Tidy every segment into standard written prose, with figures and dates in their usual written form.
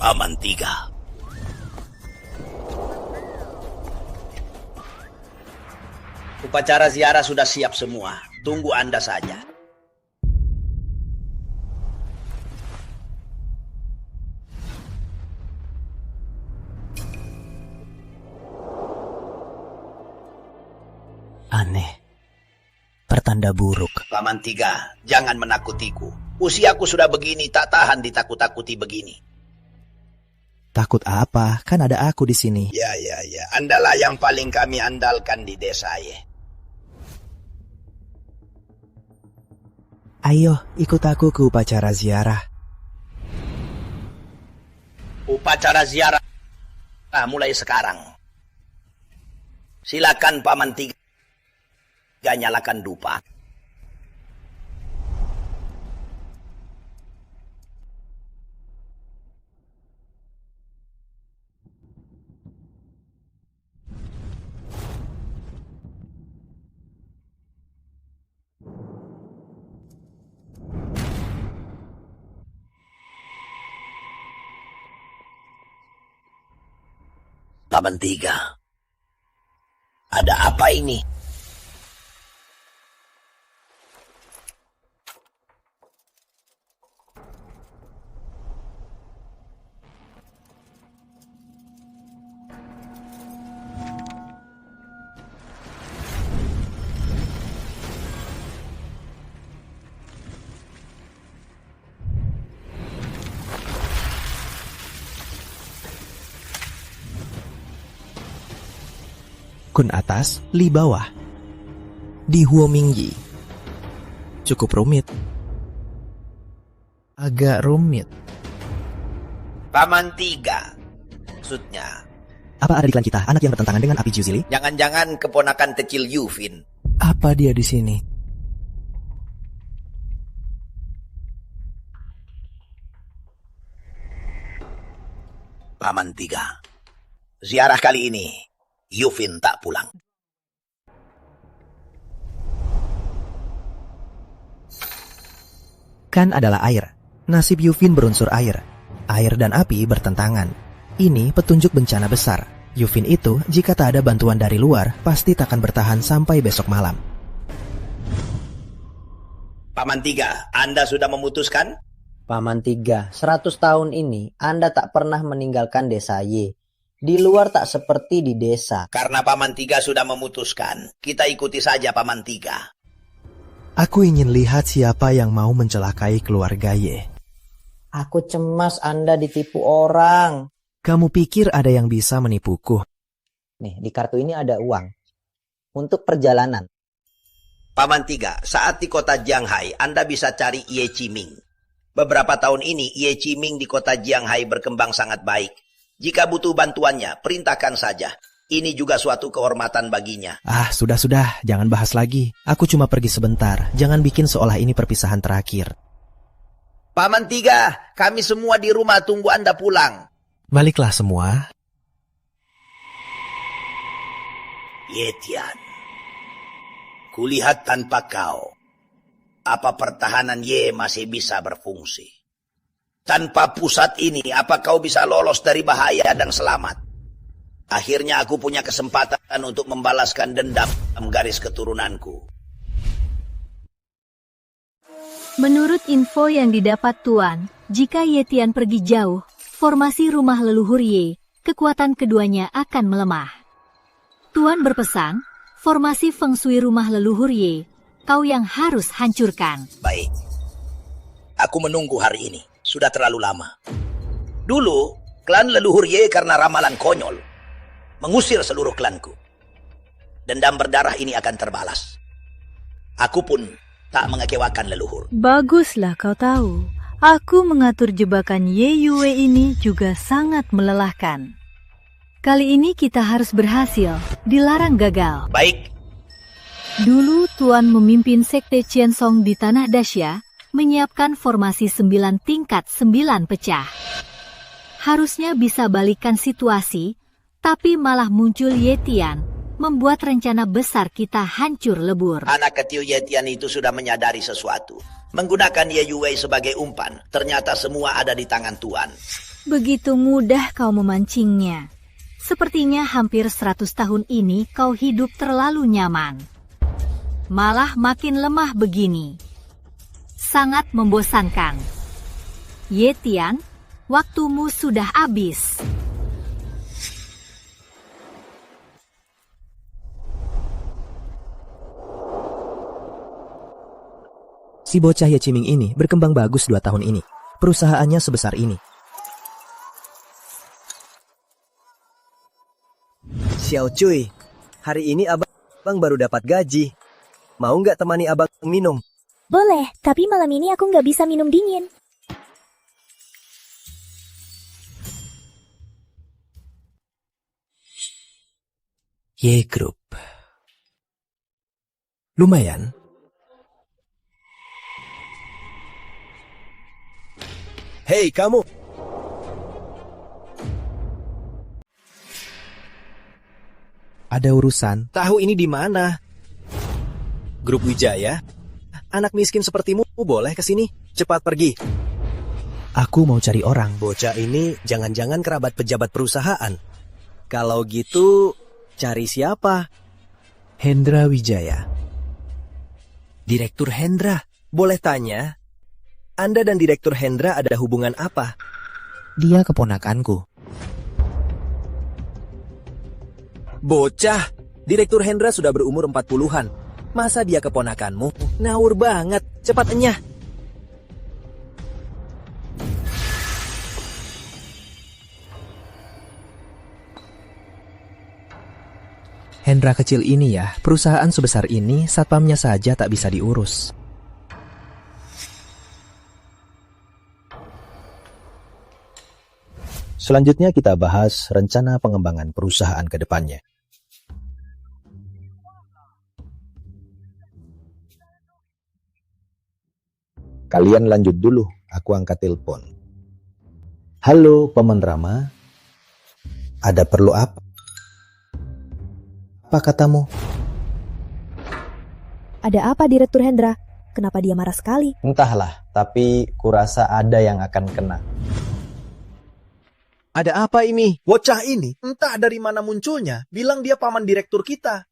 Paman Tiga. Upacara ziarah sudah siap semua. Tunggu Anda saja. Aneh. Pertanda buruk. Paman Tiga, jangan menakutiku. Usiaku sudah begini, tak tahan ditakut-takuti begini. Takut apa? Kan ada aku di sini. Ya. Andalah yang paling kami andalkan di desa ya. Ayo, ikut aku ke upacara ziarah. Upacara ziarah mulai sekarang. Silakan Paman Tiga nyalakan dupa. Paman Tiga, ada apa ini? Kun atas, Li bawah. Di Huomingyi. Cukup rumit. Agak rumit. Paman Tiga, maksudnya. Apa ada di klan kita anak yang bertentangan dengan api Juzili? Jangan-jangan keponakan kecil Yufin. Apa dia di sini? Paman Tiga, ziarah kali ini Yufin tak pulang. Kan adalah air. Nasib Yufin berunsur air. Air dan api bertentangan. Ini petunjuk bencana besar. Yufin itu jika tak ada bantuan dari luar, pasti takkan bertahan sampai besok malam. Paman Tiga, Anda sudah memutuskan? Paman Tiga, 100 tahun ini Anda tak pernah meninggalkan desa Y. Di luar tak seperti di desa. Karena Paman Tiga sudah memutuskan, kita ikuti saja Paman Tiga. Aku ingin lihat siapa yang mau mencelakai keluarga Y. Aku cemas Anda ditipu orang. Kamu pikir ada yang bisa menipuku? Nih, di kartu ini ada uang. Untuk perjalanan. Paman Tiga, saat di kota Jianghai, Anda bisa cari Ye Qiming. Beberapa tahun ini, Ye Qiming di kota Jianghai berkembang sangat baik. Jika butuh bantuannya, perintahkan saja. Ini juga suatu kehormatan baginya. Sudah, jangan bahas lagi. Aku cuma pergi sebentar. Jangan bikin seolah ini perpisahan terakhir. Paman Tiga, kami semua di rumah tunggu Anda pulang. Baliklah semua. Ye Tian, kulihat tanpa kau, apa pertahanan Ye masih bisa berfungsi? Tanpa pusat ini, apa kau bisa lolos dari bahaya dan selamat? Akhirnya aku punya kesempatan untuk membalaskan dendam garis keturunanku. Menurut info yang didapat Tuan, jika Ye Tian pergi jauh, formasi rumah leluhur Ye, kekuatan keduanya akan melemah. Tuan berpesan, formasi feng shui rumah leluhur Ye, kau yang harus hancurkan. Baik, aku menunggu hari ini. Sudah terlalu lama. Dulu, klan leluhur Ye karena ramalan konyol mengusir seluruh klanku. Dendam berdarah ini akan terbalas. Aku pun tak mengecewakan leluhur. Baguslah kau tahu. Aku mengatur jebakan Ye Yue ini juga sangat melelahkan. Kali ini kita harus berhasil, dilarang gagal. Baik. Dulu Tuan memimpin Sekte Qiansong di Tanah Dasya, menyiapkan formasi 9 tingkat 9 pecah. Harusnya bisa balikan situasi, tapi malah muncul Ye Tian, membuat rencana besar kita hancur lebur. Anak kecil Ye Tian itu sudah menyadari sesuatu. Menggunakan Ye Yue sebagai umpan, ternyata semua ada di tangan Tuan. Begitu mudah kau memancingnya. Sepertinya hampir 100 tahun ini kau hidup terlalu nyaman. Malah makin lemah begini. Sangat membosankan. Ye Tian, waktumu sudah habis. Si bocah Ye Qiming ini berkembang bagus 2 tahun ini. Perusahaannya sebesar ini. Xiao Cuy, hari ini abang baru dapat gaji. Mau nggak temani abang minum? Boleh, tapi malam ini aku nggak bisa minum dingin. Ye Group. Lumayan. Hei kamu! Ada urusan. Tahu ini di mana? Grup Wijaya? Anak miskin sepertimu boleh kesini? Cepat pergi. Aku mau cari orang. Bocah ini jangan-jangan kerabat pejabat perusahaan. Kalau gitu, cari siapa? Hendra Wijaya. Direktur Hendra. Boleh tanya? Anda dan Direktur Hendra ada hubungan apa? Dia keponakanku. Bocah, Direktur Hendra sudah berumur 40-an. Masa dia keponakanmu? Ngawur banget, cepat enyah. Hendra kecil ini ya, perusahaan sebesar ini, satpamnya saja tak bisa diurus. Selanjutnya kita bahas rencana pengembangan perusahaan ke depannya. Kalian lanjut dulu, aku angkat telepon. Halo, Paman Rama. Ada perlu apa? Apa katamu? Ada apa Direktur Hendra? Kenapa dia marah sekali? Entahlah, tapi kurasa ada yang akan kena. Ada apa ini? Bocah ini entah dari mana munculnya, bilang dia paman direktur kita.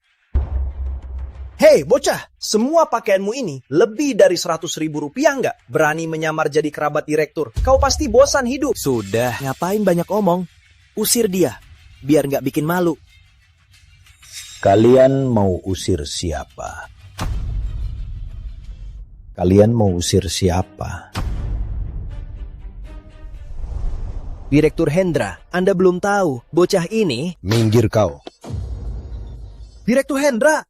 Hei bocah, semua pakaianmu ini lebih dari 100.000 rupiah nggak? Berani menyamar jadi kerabat direktur, kau pasti bosan hidup. Sudah, ngapain banyak omong? Usir dia, biar nggak bikin malu. Kalian mau usir siapa? Kalian mau usir siapa? Direktur Hendra, Anda belum tahu, bocah ini... Minggir kau, Direktur Hendra!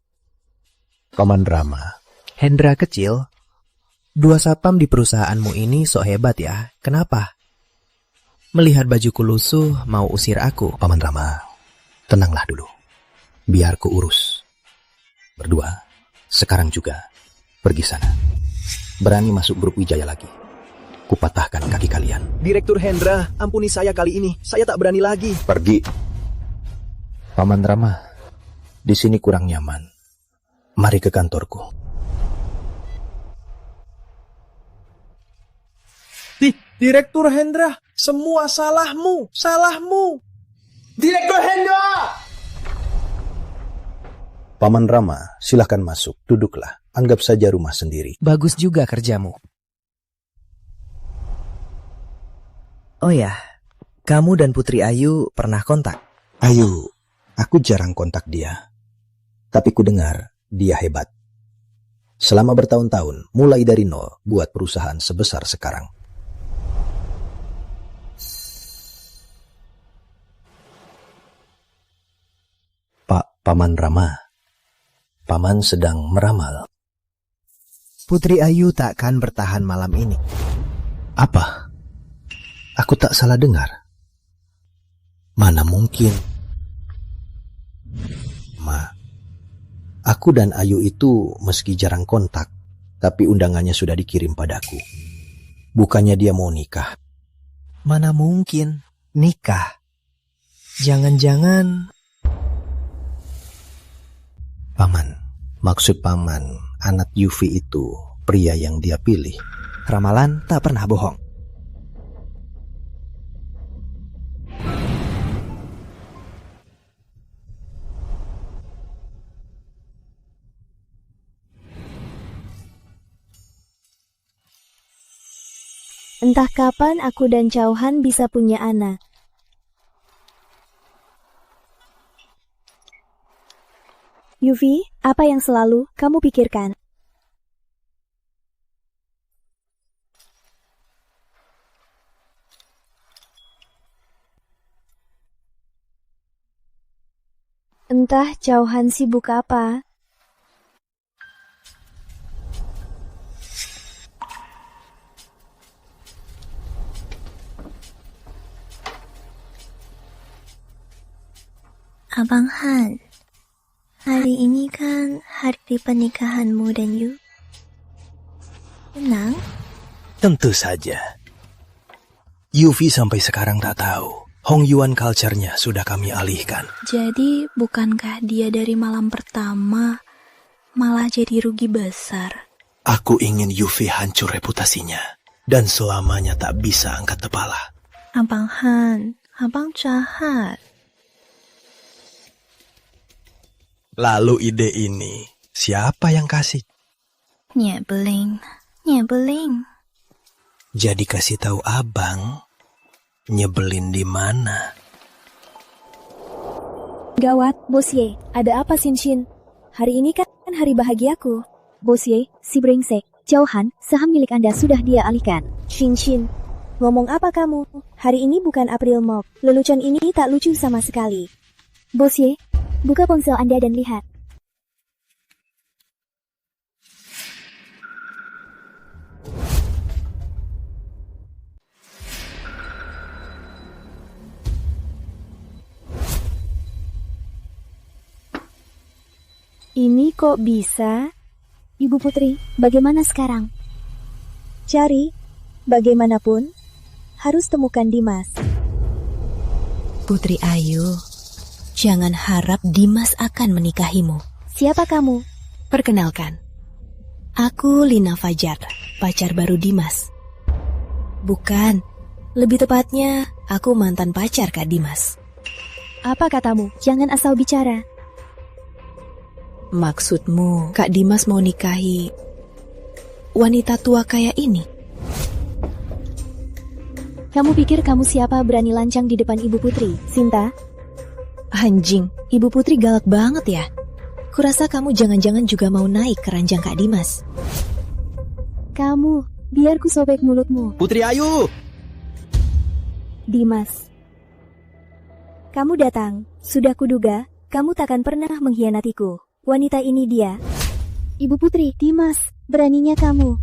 Paman Rama. Hendra kecil? 2 satpam di perusahaanmu ini sok hebat ya, kenapa? Melihat bajuku lusuh, mau usir aku. Paman Rama, tenanglah dulu. Biar ku urus. Berdua, sekarang juga, pergi sana. Berani masuk grup Wijaya lagi. Kupatahkan kaki kalian. Direktur Hendra, ampuni saya kali ini. Saya tak berani lagi. Pergi. Paman Rama, di sini kurang nyaman. Mari ke kantorku. Direktur Hendra, semua salahmu, salahmu. Direktur Hendra! Paman Rama, silahkan masuk. Duduklah. Anggap saja rumah sendiri. Bagus juga kerjamu. Oh ya, kamu dan Putri Ayu pernah kontak? Ayu, aku jarang kontak dia. Tapi ku dengar dia hebat. Selama bertahun-tahun, mulai dari nol, buat perusahaan sebesar sekarang. Paman Rama, Paman sedang meramal. Putri Ayu takkan bertahan malam ini. Apa? Aku tak salah dengar. Mana mungkin? Ma, aku dan Ayu itu meski jarang kontak, tapi undangannya sudah dikirim padaku. Bukannya dia mau nikah. Mana mungkin nikah? Jangan-jangan... Paman, maksud Paman, anak Yufi itu pria yang dia pilih. Ramalan tak pernah bohong. Entah kapan aku dan Chauhan bisa punya anak. Yufi, apa yang selalu kamu pikirkan? Entah Chauhan sibuk apa. Abang Han, hari ini kan hari pernikahanmu dan Yu. Senang? Tentu saja. Yufi sampai sekarang tak tahu. Hong Yuan culture-nya sudah kami alihkan. Jadi bukankah dia dari malam pertama malah jadi rugi besar? Aku ingin Yufi hancur reputasinya. Dan selamanya tak bisa angkat kepala. Abang Han, abang jahat. Lalu ide ini, siapa yang kasih? Nyebelin, nyebelin. Jadi kasih tahu abang, nyebelin di mana? Gawat, Bos Ye, ada apa Shin? Hari ini kan hari bahagiaku. Bos Ye, si brengsek, Chauhan, saham milik Anda sudah dia alihkan. Shin, ngomong apa kamu? Hari ini bukan April Mop. Lelucon ini tak lucu sama sekali. Bos Ye, buka ponsel Anda dan lihat. Ini kok bisa? Ibu Putri, bagaimana sekarang? Cari, bagaimanapun, harus temukan Dimas. Putri Ayu, jangan harap Dimas akan menikahimu. Siapa kamu? Perkenalkan, aku Lina Fajar, pacar baru Dimas. Bukan, lebih tepatnya aku mantan pacar Kak Dimas. Apa katamu? Jangan asal bicara. Maksudmu, Kak Dimas mau nikahi wanita tua kayak ini? Kamu pikir kamu siapa berani lancang di depan Ibu Putri, Sinta? Anjing, Ibu Putri galak banget ya. Kurasa kamu jangan-jangan juga mau naik ke ranjang Kak Dimas. Kamu, biar ku sobek mulutmu. Putri Ayu! Dimas. Kamu datang, sudah kuduga, kamu takkan pernah mengkhianatiku. Wanita ini dia. Ibu Putri, Dimas, beraninya kamu.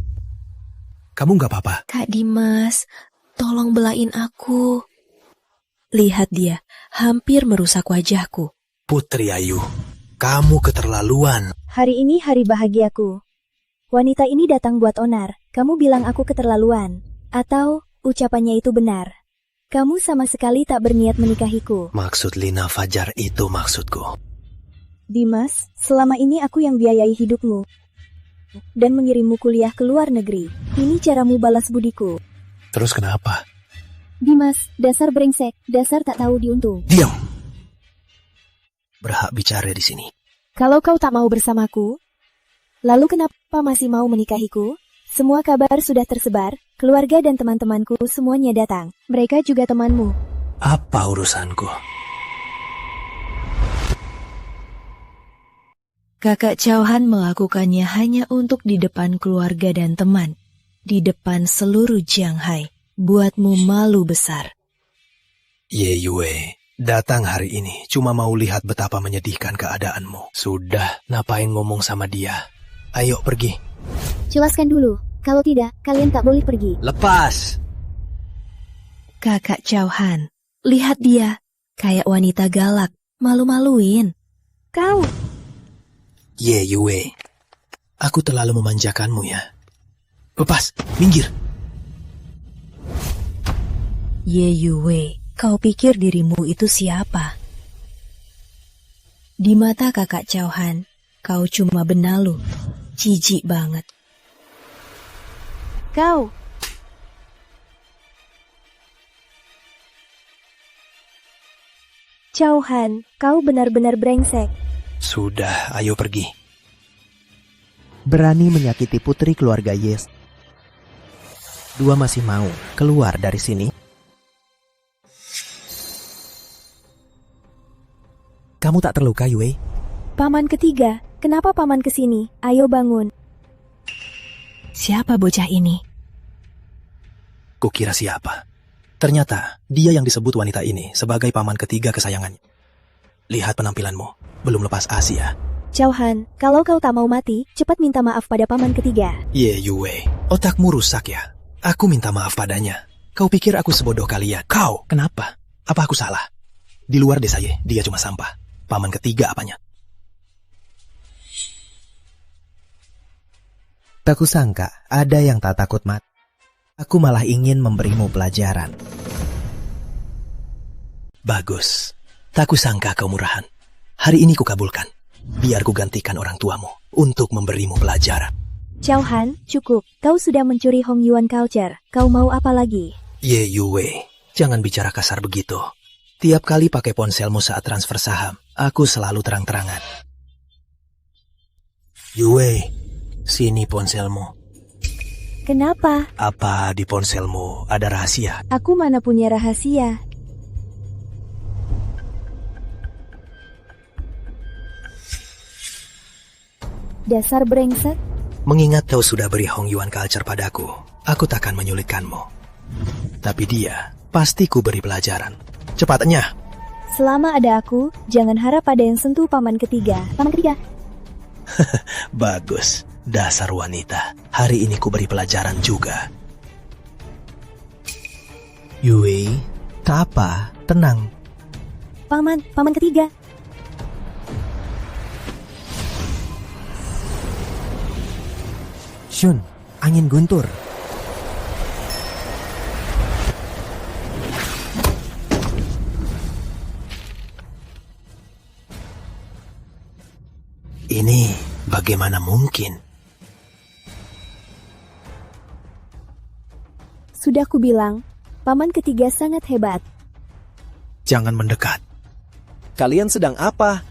Kamu gak apa-apa? Kak Dimas, tolong belain aku. Lihat dia, hampir merusak wajahku. Putri Ayu, kamu keterlaluan. Hari ini hari bahagiaku. Wanita ini datang buat onar. Kamu bilang aku keterlaluan. Atau, ucapannya itu benar. Kamu sama sekali tak berniat menikahiku. Maksud Lina Fajar itu maksudku. Dimas, selama ini aku yang biayai hidupmu. Dan mengirimmu kuliah ke luar negeri. Ini caramu balas budiku. Terus kenapa? Dimas, dasar brengsek, dasar tak tahu diuntung. Diam! Berhak bicara di sini. Kalau kau tak mau bersamaku, lalu kenapa masih mau menikahiku? Semua kabar sudah tersebar, keluarga dan teman-temanku semuanya datang. Mereka juga temanmu. Apa urusanku? Kakak Chauhan melakukannya hanya untuk di depan keluarga dan teman. Di depan seluruh Jianghai. Buatmu malu besar. Ye Yue, datang hari ini cuma mau lihat betapa menyedihkan keadaanmu. Sudah, ngapain ngomong sama dia? Ayo pergi. Jelaskan dulu, kalau tidak, kalian tak boleh pergi. Lepas! Kakak Chauhan, lihat dia. Kayak wanita galak, malu-maluin. Kau! Ye Yue, aku terlalu memanjakanmu ya. Lepas, minggir. Ye Yue, kau pikir dirimu itu siapa? Di mata kakak Chauhan, kau cuma benalu. Jijik banget. Kau! Chauhan, kau benar-benar brengsek. Sudah, ayo pergi. Berani menyakiti putri keluarga Yes. Dua masih mau keluar dari sini? Kamu tak terluka, Yue? Paman ketiga, kenapa paman kesini? Ayo bangun. Siapa bocah ini? Kukira siapa? Ternyata dia yang disebut wanita ini sebagai paman ketiga kesayangannya. Lihat penampilanmu, belum lepas Asia. Chao-han, kalau kau tak mau mati, cepat minta maaf pada paman ketiga. Ye Yue, otakmu rusak ya. Aku minta maaf padanya. Kau pikir aku sebodoh kalian? Kau, kenapa? Apa aku salah? Di luar desa Ye, dia cuma sampah. Paman ketiga apanya? Tak kusangka ada yang tak takut mati. Aku malah ingin memberimu pelajaran. Bagus. Tak kusangka kau murahan. Hari ini kukabulkan. Biar kugantikan orang tuamu untuk memberimu pelajaran. Chao-han, cukup. Kau sudah mencuri Hong Yuan culture. Kau mau apa lagi? Ye Yue, jangan bicara kasar begitu. Tiap kali pakai ponselmu saat transfer saham, aku selalu terang-terangan. Yue, sini ponselmu. Kenapa? Apa di ponselmu ada rahasia? Aku mana punya rahasia. Dasar brengsek. Mengingat kau sudah beri Hong Yuan culture padaku, aku takkan menyulitkanmu. Tapi dia, pasti ku beri pelajaran. Cepatnya. Selama ada aku, jangan harap ada yang sentuh paman ketiga. Paman ketiga. Bagus. Dasar wanita. Hari ini ku beri pelajaran juga. Yue, tak apa, tenang. Paman ketiga. Shun, angin guntur. Ini bagaimana mungkin? Sudah kubilang, paman ketiga sangat hebat. Jangan mendekat. Kalian sedang apa?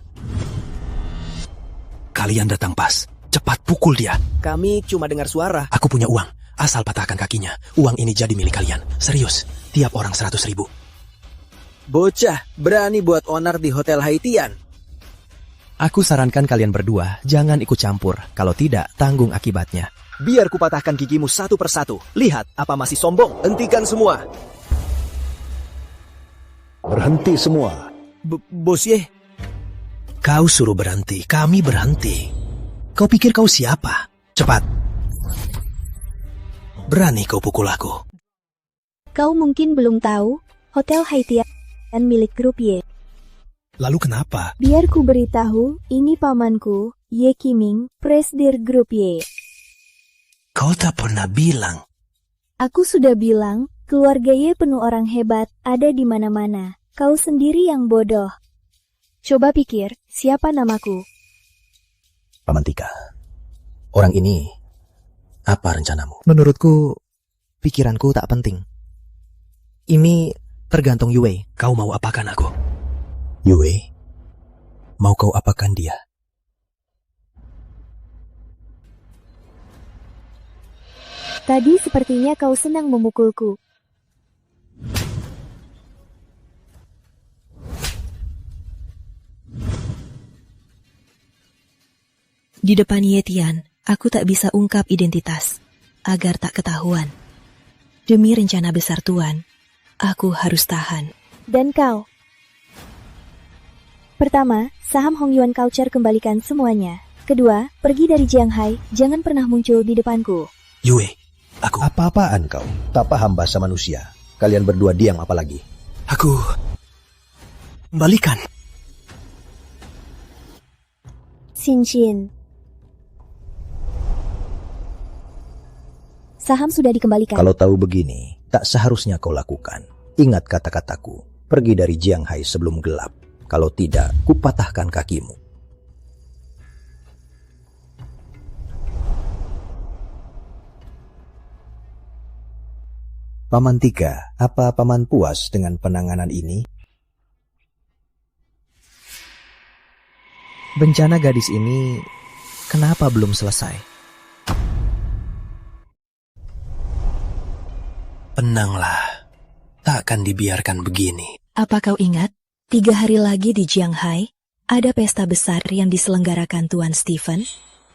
Kalian datang pas. Cepat pukul dia. Kami cuma dengar suara. Aku punya uang. Asal patahkan kakinya. Uang ini jadi milik kalian. Serius. Tiap orang 100.000. Bocah, berani buat onar di Hotel Haitian. Aku sarankan kalian berdua jangan ikut campur. Kalau tidak, tanggung akibatnya. Biar kupatahkan gigimu satu persatu. Lihat, apa masih sombong? Hentikan semua. Berhenti semua. Bos Ye. Kau suruh berhenti. Kami berhenti. Kau pikir kau siapa? Cepat. Berani kau pukul aku. Kau mungkin belum tahu, Hotel Haitian milik grup Y. Lalu kenapa? Biar ku beritahu, ini pamanku, Ye Qiming, presdir grup Y. Kau tak pernah bilang. Aku sudah bilang, keluarga Ye penuh orang hebat, ada di mana-mana. Kau sendiri yang bodoh. Coba pikir, siapa namaku? Paman Tika, orang ini, apa rencanamu? Menurutku, pikiranku tak penting. Ini tergantung Yue. Kau mau apakan aku? Yue, mau kau apakan dia? Tadi sepertinya kau senang memukulku. Di depan Yetian, aku tak bisa ungkap identitas, agar tak ketahuan. Demi rencana besar Tuan, aku harus tahan. Dan kau? Pertama, saham Hong Yuan Culture kembalikan semuanya. Kedua, pergi dari Jianghai, jangan pernah muncul di depanku. Yue, aku... Apa-apaan kau? Tak paham bahasa manusia. Kalian berdua diam apalagi? Aku... Kembalikan. Xin. Saham sudah dikembalikan. Kalau tahu begini, tak seharusnya kau lakukan. Ingat kata-kataku. Pergi dari Jianghai sebelum gelap. Kalau tidak, kupatahkan kakimu. Paman Tika, apa paman puas dengan penanganan ini? Bencana gadis ini kenapa belum selesai? Tenanglah, tak akan dibiarkan begini. Apa kau ingat? 3 hari lagi di Jianghai, ada pesta besar yang diselenggarakan Tuan Stephen?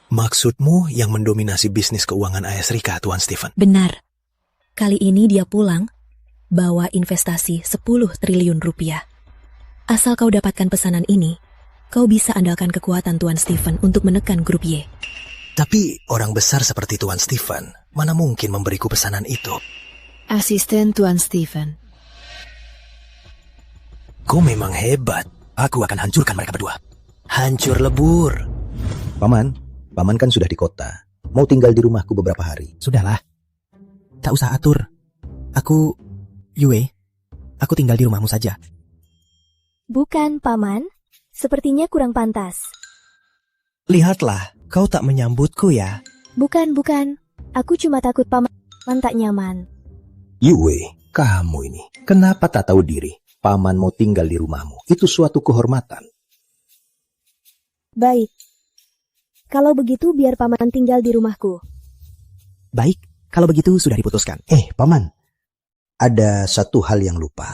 Maksudmu yang mendominasi bisnis keuangan AS Rika, Tuan Stephen? Benar. Kali ini dia pulang, bawa investasi 10 triliun rupiah. Asal kau dapatkan pesanan ini, kau bisa andalkan kekuatan Tuan Stephen untuk menekan grup Y. Tapi orang besar seperti Tuan Stephen, mana mungkin memberiku pesanan itu? Asisten Tuan Stephen. Kau memang hebat. Aku akan hancurkan mereka berdua. Hancur lebur. Paman kan sudah di kota. Mau tinggal di rumahku beberapa hari. Sudahlah. Tak usah atur. Yue, aku tinggal di rumahmu saja. Bukan, Paman. Sepertinya kurang pantas. Lihatlah, kau tak menyambutku ya. Bukan. Aku cuma takut Paman tak nyaman. Yue, kamu ini. Kenapa tak tahu diri? Paman mau tinggal di rumahmu. Itu suatu kehormatan. Baik. Kalau begitu biar Paman tinggal di rumahku. Baik, kalau begitu sudah diputuskan. Paman. Ada satu hal yang lupa.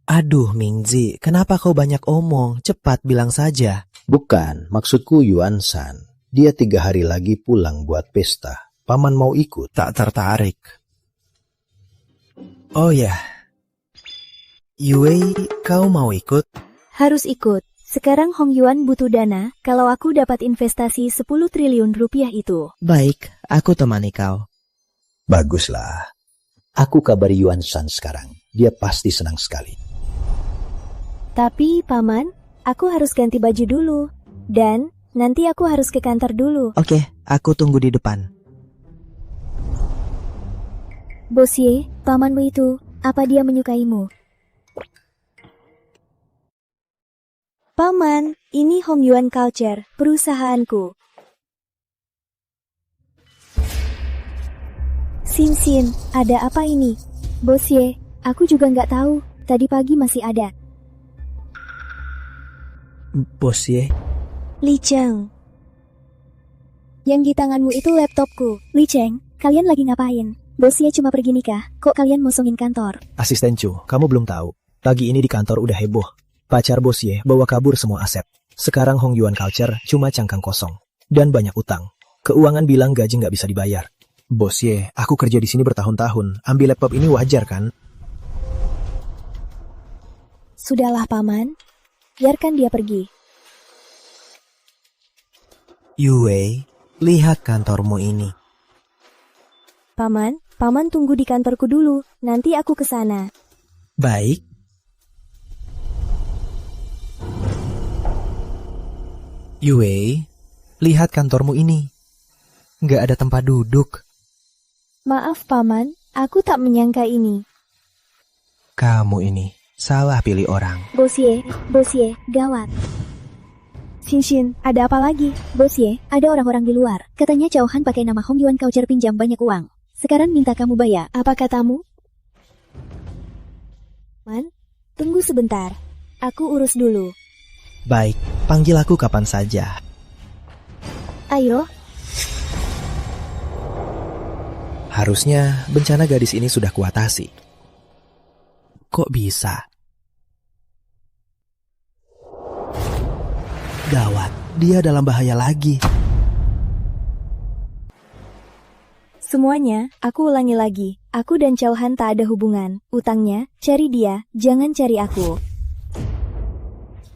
Aduh, Mingzi, kenapa kau banyak omong? Cepat bilang saja. Bukan, maksudku Yuan San. Dia 3 hari lagi pulang buat pesta. Paman mau ikut? Tak tertarik. Oh ya. Yue, kau mau ikut? Harus ikut. Sekarang Hong Yuan butuh dana kalau aku dapat investasi 10 triliun rupiah itu. Baik, aku temani kau. Baguslah. Aku kabari Yuan San sekarang. Dia pasti senang sekali. Tapi, Paman, aku harus ganti baju dulu. Dan nanti aku harus ke kantor dulu. Oke, aku tunggu di depan. Bosye, pamanmu itu, apa dia menyukaimu? Paman, ini Hong Yuan Culture, perusahaanku. Sin, ada apa ini? Bosye, aku juga nggak tahu. Tadi pagi masih ada. Bosye? Li Cheng. Yang di tanganmu itu laptopku. Li Cheng, kalian lagi ngapain? Bosye cuma pergi nikah, kok kalian mosongin kantor? Asisten Chu, kamu belum tahu. Pagi ini di kantor udah heboh. Pacar Bosye bawa kabur semua aset. Sekarang Hong Yuan Culture cuma cangkang kosong. Dan banyak utang. Keuangan bilang gaji nggak bisa dibayar. Bosye, aku kerja di sini bertahun-tahun. Ambil laptop ini wajar kan? Sudahlah, Paman. Biarkan dia pergi. Yue, lihat kantormu ini. Paman tunggu di kantorku dulu. Nanti aku ke sana. Baik. Yue, lihat kantormu ini. Nggak ada tempat duduk. Maaf, Paman. Aku tak menyangka ini. Kamu ini salah pilih orang. Bosye, gawat. Xin, ada apa lagi? Bosye, ada orang-orang di luar. Katanya Chauhan pakai nama Hong Yuan Culture pinjam banyak uang. Sekarang minta kamu bayar. Apa katamu? Man, tunggu sebentar. Aku urus dulu. Baik, panggil aku kapan saja. Ayo. Harusnya bencana gadis ini sudah kuatasi. Kok bisa? Gawat, dia dalam bahaya lagi. Semuanya, aku ulangi lagi. Aku dan Chauhan tak ada hubungan. Utangnya, cari dia, jangan cari aku.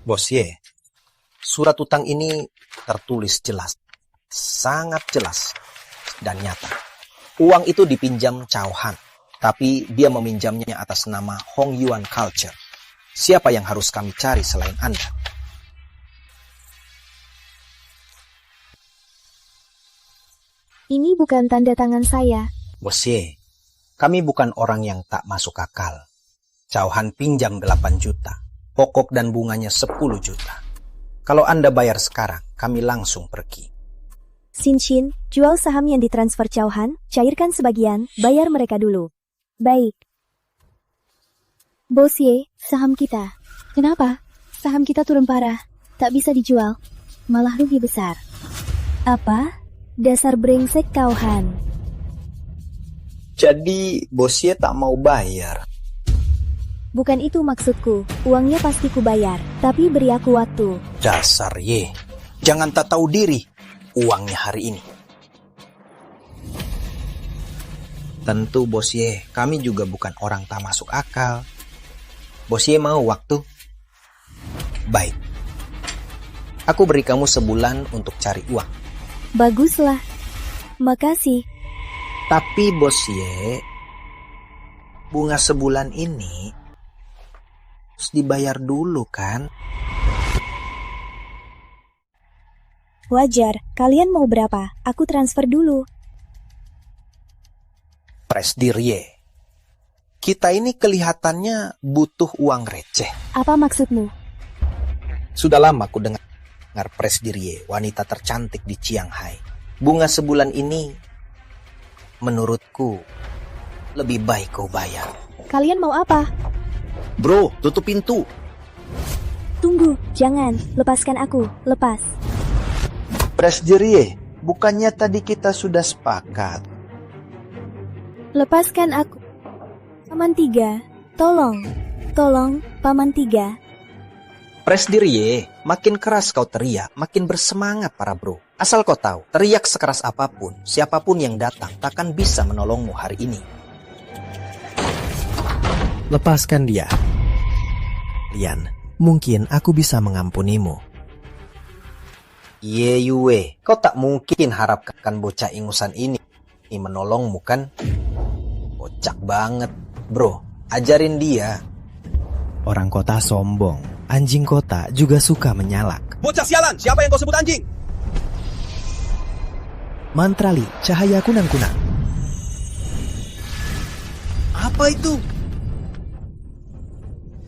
Bosye, surat utang ini tertulis jelas, sangat jelas dan nyata. Uang itu dipinjam Chauhan, tapi dia meminjamnya atas nama Hong Yuan Culture. Siapa yang harus kami cari selain Anda? Ini bukan tanda tangan saya. Bosye, kami bukan orang yang tak masuk akal. Chauhan pinjam 8 juta. Pokok dan bunganya 10 juta. Kalau Anda bayar sekarang, kami langsung pergi. Xin, jual saham yang ditransfer Chauhan, cairkan sebagian, bayar mereka dulu. Baik. Bosye, saham kita. Kenapa? Saham kita turun parah. Tak bisa dijual. Malah rugi besar. Apa? Dasar brengsek Chauhan. Jadi Bosye tak mau bayar. Bukan itu maksudku. Uangnya pasti kubayar. Tapi beri aku waktu. Dasar Ye. Jangan tak tahu diri. Uangnya hari ini. Tentu Bosye, kami juga bukan orang tak masuk akal. Bosye mau waktu? Baik. Aku beri kamu sebulan untuk cari uang. Baguslah. Makasih. Tapi Bosye, bunga sebulan ini harus dibayar dulu kan? Wajar. Kalian mau berapa? Aku transfer dulu. Presdir Ye. Kita ini kelihatannya butuh uang receh. Apa maksudmu? Sudah lama aku dengar Presdir Ye, wanita tercantik di Chiang Hai. Bunga sebulan ini, menurutku, lebih baik kau bayar. Kalian mau apa? Bro, tutup pintu. Tunggu, jangan. Lepaskan aku. Lepas. Presdir Ye, bukannya tadi kita sudah sepakat? Lepaskan aku. Paman Tiga, tolong. Tolong, Paman Tiga. Presdir Ye, makin keras kau teriak, makin bersemangat para bro. Asal kau tahu, teriak sekeras apapun, siapapun yang datang takkan bisa menolongmu hari ini. Lepaskan dia. Lian, mungkin aku bisa mengampunimu. Ye Yue, kau tak mungkin harapkan bocah ingusan ini menolongmu kan? Kocak banget. Bro, ajarin dia. Orang kota sombong. Anjing kota juga suka menyalak. Bocah sialan, siapa yang kau sebut anjing? Mantrali, cahaya kunang-kunang. Apa itu?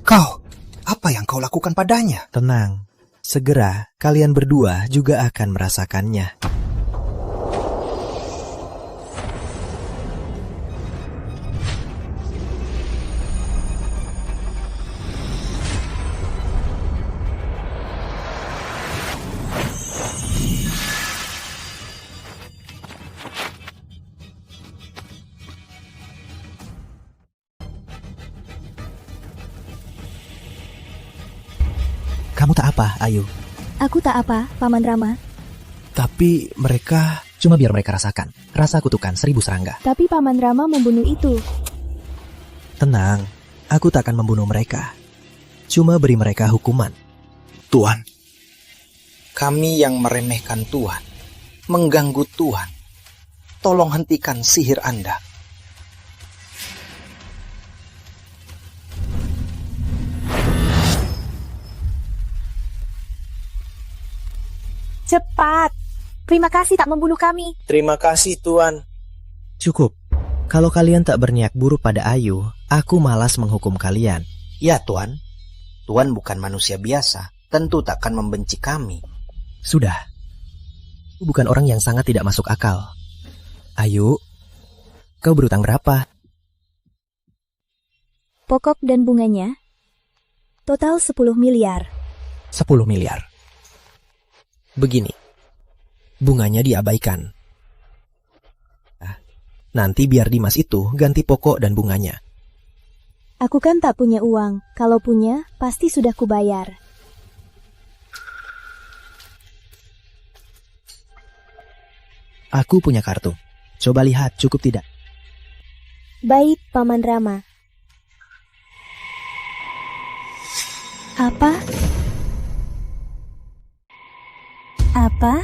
Kau, apa yang kau lakukan padanya? Tenang, segera kalian berdua juga akan merasakannya. Kamu tak apa, Ayu? Aku tak apa, Paman Rama. Tapi mereka... Cuma biar mereka rasakan. Rasa kutukan 1000 serangga. Tapi Paman Rama membunuh itu. Tenang, aku tak akan membunuh mereka. Cuma beri mereka hukuman. Tuan, kami yang meremehkan Tuan, mengganggu Tuan, tolong hentikan sihir Anda. Cepat. Terima kasih tak membunuh kami. Terima kasih Tuan. Cukup. Kalau kalian tak berniat buruk pada Ayu, aku malas menghukum kalian. Ya Tuan, Tuan bukan manusia biasa, tentu takkan membenci kami. Sudah. Bukan orang yang sangat tidak masuk akal. Ayu, kau berutang berapa? Pokok dan bunganya total 10 miliar. 10 miliar. Begini, bunganya diabaikan. Nanti biar Dimas itu ganti pokok dan bunganya. Aku kan tak punya uang. Kalau punya, pasti sudah kubayar. Aku punya kartu. Coba lihat, cukup tidak? Baik, Paman Rama. Apa? Apa?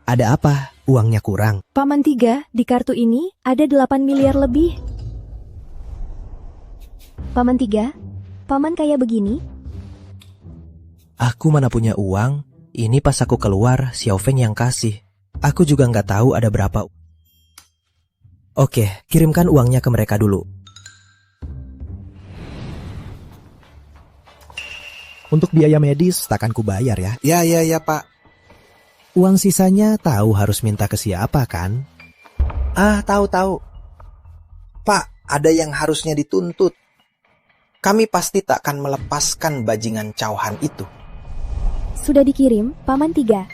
Ada apa? Uangnya kurang. Paman Tiga, di kartu ini ada 8 miliar lebih. Paman Tiga, Paman kaya begini? Aku mana punya uang? Ini pas aku keluar, Xiao Feng yang kasih. Aku juga nggak tahu ada berapa. Oke, kirimkan uangnya ke mereka dulu. Untuk biaya medis, takkan kubayar ya. Ya Pak. Uang sisanya tahu harus minta ke siapa kan? Tahu. Pak, ada yang harusnya dituntut. Kami pasti tak akan melepaskan bajingan Chauhan itu. Sudah dikirim, Paman Tiga.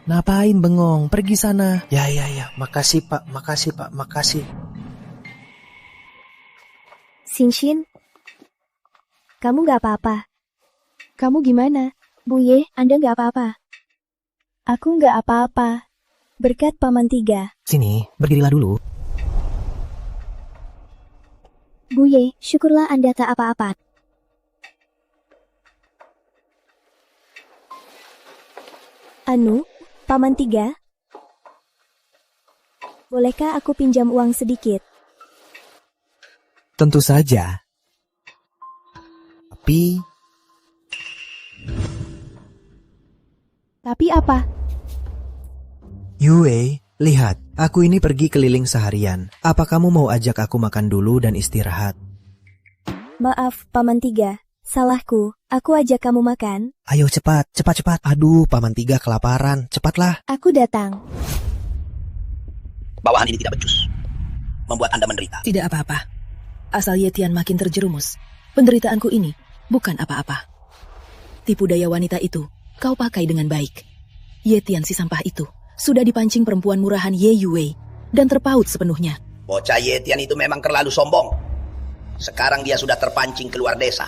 Ngapain bengong? Pergi sana. Ya, makasih Pak, makasih. Shinshin, kamu gak apa-apa. Kamu gimana? Buye, Anda gak apa-apa. Aku gak apa-apa. Berkat Paman Tiga. Sini, berdirilah dulu. Buye, syukurlah Anda tak apa-apa. Anu, Paman Tiga? Bolehkah aku pinjam uang sedikit? Tentu saja. Tapi apa? Yue, lihat. Aku ini pergi keliling seharian. Apa kamu mau ajak aku makan dulu dan istirahat? Maaf, Paman Tiga. Salahku. Aku ajak kamu makan. Ayo cepat. Aduh, Paman Tiga kelaparan. Cepatlah. Aku datang. Bawahan ini tidak becus. Membuat Anda menderita. Tidak apa-apa. Asal Yetian makin terjerumus, penderitaanku ini bukan apa-apa. Tipu daya wanita itu kau pakai dengan baik. Yetian si sampah itu sudah dipancing perempuan murahan Ye Yue dan terpaut sepenuhnya. Bocah Yetian itu memang terlalu sombong. Sekarang dia sudah terpancing keluar desa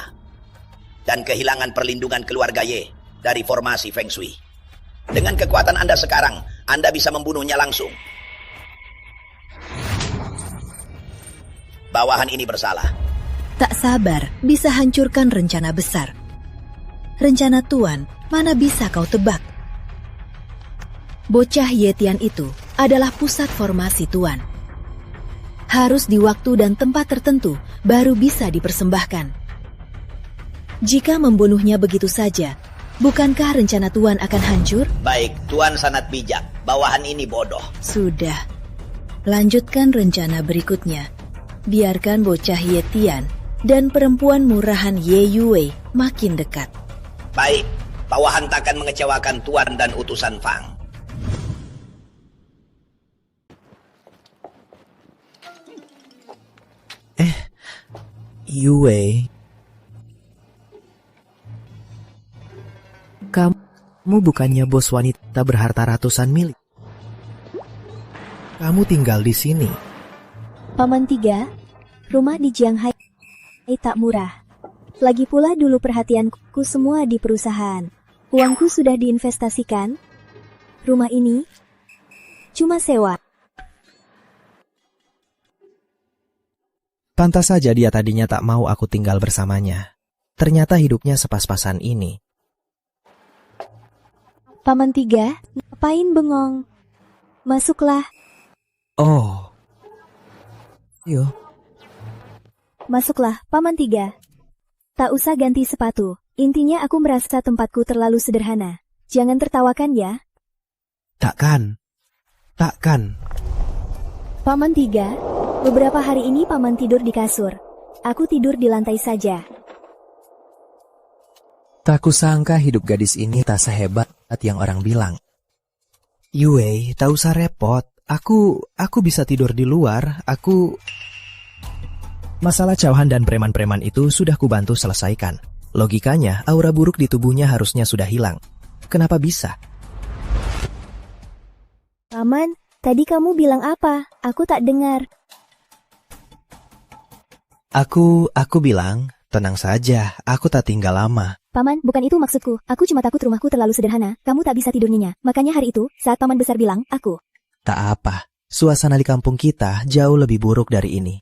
dan kehilangan perlindungan keluarga Ye dari formasi Feng Shui. Dengan kekuatan Anda sekarang, Anda bisa membunuhnya langsung. Bawahan ini bersalah. Tak sabar bisa hancurkan rencana besar. Rencana Tuan mana bisa kau tebak? Bocah Yetian itu adalah pusat formasi Tuan. Harus di waktu dan tempat tertentu baru bisa dipersembahkan. Jika membunuhnya begitu saja, bukankah rencana Tuan akan hancur? Baik, Tuan sangat bijak. Bawahan ini bodoh. Sudah. Lanjutkan rencana berikutnya. Biarkan bocah Yetian dan perempuan murahan Ye Yue makin dekat. Baik, bawahan takkan mengecewakan Tuan dan utusan Fang. Yue. Kamu bukannya bos wanita berharta ratusan milik? Kamu tinggal di sini. Paman Tiga, rumah di Jianghai tak murah. Lagi pula dulu perhatianku semua di perusahaan. Uangku sudah diinvestasikan. Rumah ini cuma sewa. Pantas saja dia tadinya tak mau aku tinggal bersamanya. Ternyata hidupnya sepas-pasan ini. Paman Tiga, ngapain bengong? Masuklah. Oh. Yo. Masuklah, Paman Tiga. Tak usah ganti sepatu. Intinya aku merasa tempatku terlalu sederhana. Jangan tertawakan ya. Takkan. Paman Tiga, beberapa hari ini Paman tidur di kasur. Aku tidur di lantai saja. Tak kusangka hidup gadis ini tak sehebat yang orang bilang. Yue, tak usah repot. Aku bisa tidur di luar. Masalah Chauhan dan preman-preman itu sudah kubantu selesaikan. Logikanya, aura buruk di tubuhnya harusnya sudah hilang. Kenapa bisa? Paman, tadi kamu bilang apa? Aku tak dengar. Aku bilang, tenang saja, aku tak tinggal lama. Paman, bukan itu maksudku. Aku cuma takut rumahku terlalu sederhana. Kamu tak bisa tidur nyenyak. Makanya hari itu, saat Paman besar bilang, aku. Tak apa, suasana di kampung kita jauh lebih buruk dari ini.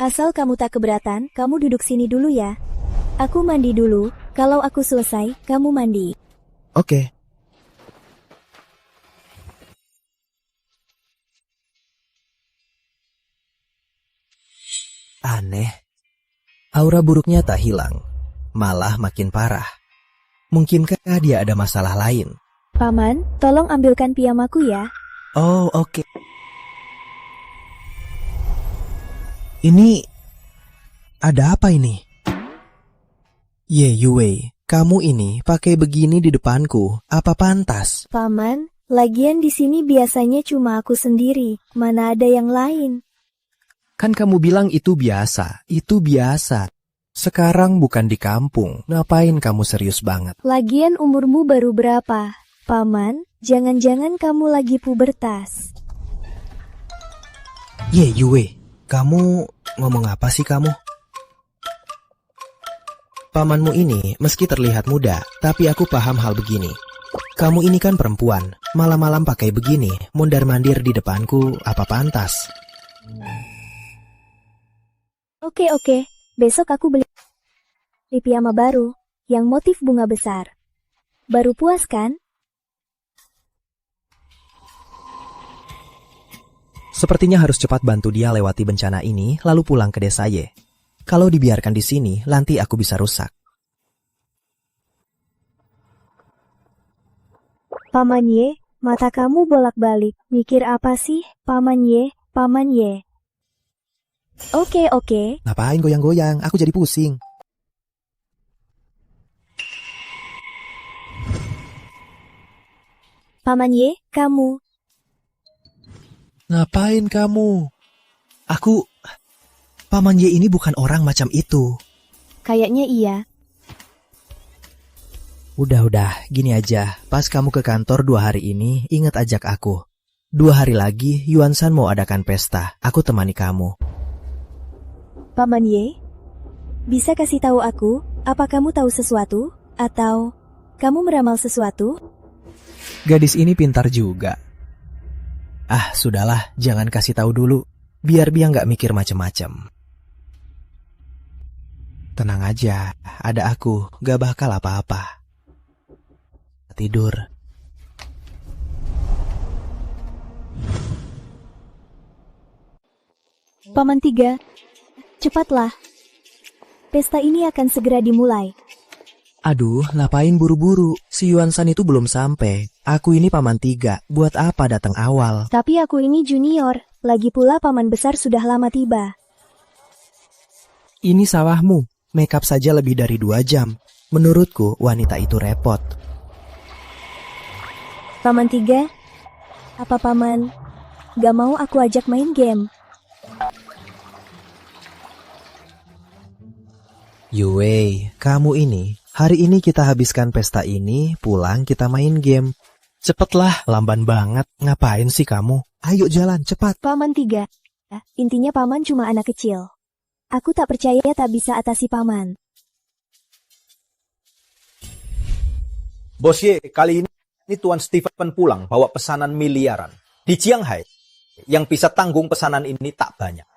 Asal kamu tak keberatan, kamu duduk sini dulu ya. Aku mandi dulu. Kalau aku selesai, kamu mandi. Oke. Aneh. Aura buruknya tak hilang, malah makin parah. Mungkinkah dia ada masalah lain? Paman, tolong ambilkan piyamaku ya. Oh, oke. Ini... ada apa ini? Ye Yue, kamu ini pakai begini di depanku. Apa pantas? Paman, lagian di sini biasanya cuma aku sendiri. Mana ada yang lain? Kan kamu bilang itu biasa. Sekarang bukan di kampung. Ngapain kamu serius banget? Lagian umurmu baru berapa? Paman, jangan-jangan kamu lagi pubertas. Ye, Yue, kamu ngomong apa sih kamu? Pamanmu ini meski terlihat muda, tapi aku paham hal begini. Kamu ini kan perempuan, malam-malam pakai begini, mondar-mandir di depanku, apa pantas? Oke, besok aku beli piyama baru, yang motif bunga besar. Baru puas kan? Sepertinya harus cepat bantu dia lewati bencana ini, lalu pulang ke desa Ye. Kalau dibiarkan di sini, nanti aku bisa rusak. Paman Ye, mata kamu bolak-balik. Mikir apa sih, Paman Ye, Paman Ye? Oke. Ngapain goyang-goyang? Aku jadi pusing. Paman Ye, kamu. Ngapain kamu? Paman Ye ini bukan orang macam itu. Kayaknya iya. Udah, gini aja. Pas kamu ke kantor 2 hari ini, ingat ajak aku. 2 hari lagi, Yuan San mau adakan pesta. Aku temani kamu. Paman Ye, bisa kasih tahu aku, apa kamu tahu sesuatu? Atau kamu meramal sesuatu? Gadis ini pintar juga. Ah, sudahlah, jangan kasih tahu dulu. Biar dia nggak mikir macem-macem. Tenang aja, ada aku, gak bakal apa-apa. Tidur. Paman Tiga, cepatlah. Pesta ini akan segera dimulai. Aduh, ngapain buru-buru? Si Yuan San itu belum sampai. Aku ini Paman Tiga, buat apa datang awal? Tapi aku ini junior, lagi pula paman besar sudah lama tiba. Ini sawahmu, makeup saja lebih dari 2 jam. Menurutku, wanita itu repot. Paman Tiga, apa paman gak mau aku ajak main game? Yue, kamu ini, hari ini kita habiskan pesta ini, pulang kita main game. Cepetlah, lamban banget. Ngapain sih kamu? Ayo jalan, cepat. Paman Tiga, intinya paman cuma anak kecil. Aku tak percaya tak bisa atasi paman. Bos Ye, kali ini Tuan Stephen pulang bawa pesanan miliaran. Di Shanghai, yang bisa tanggung pesanan ini tak banyak.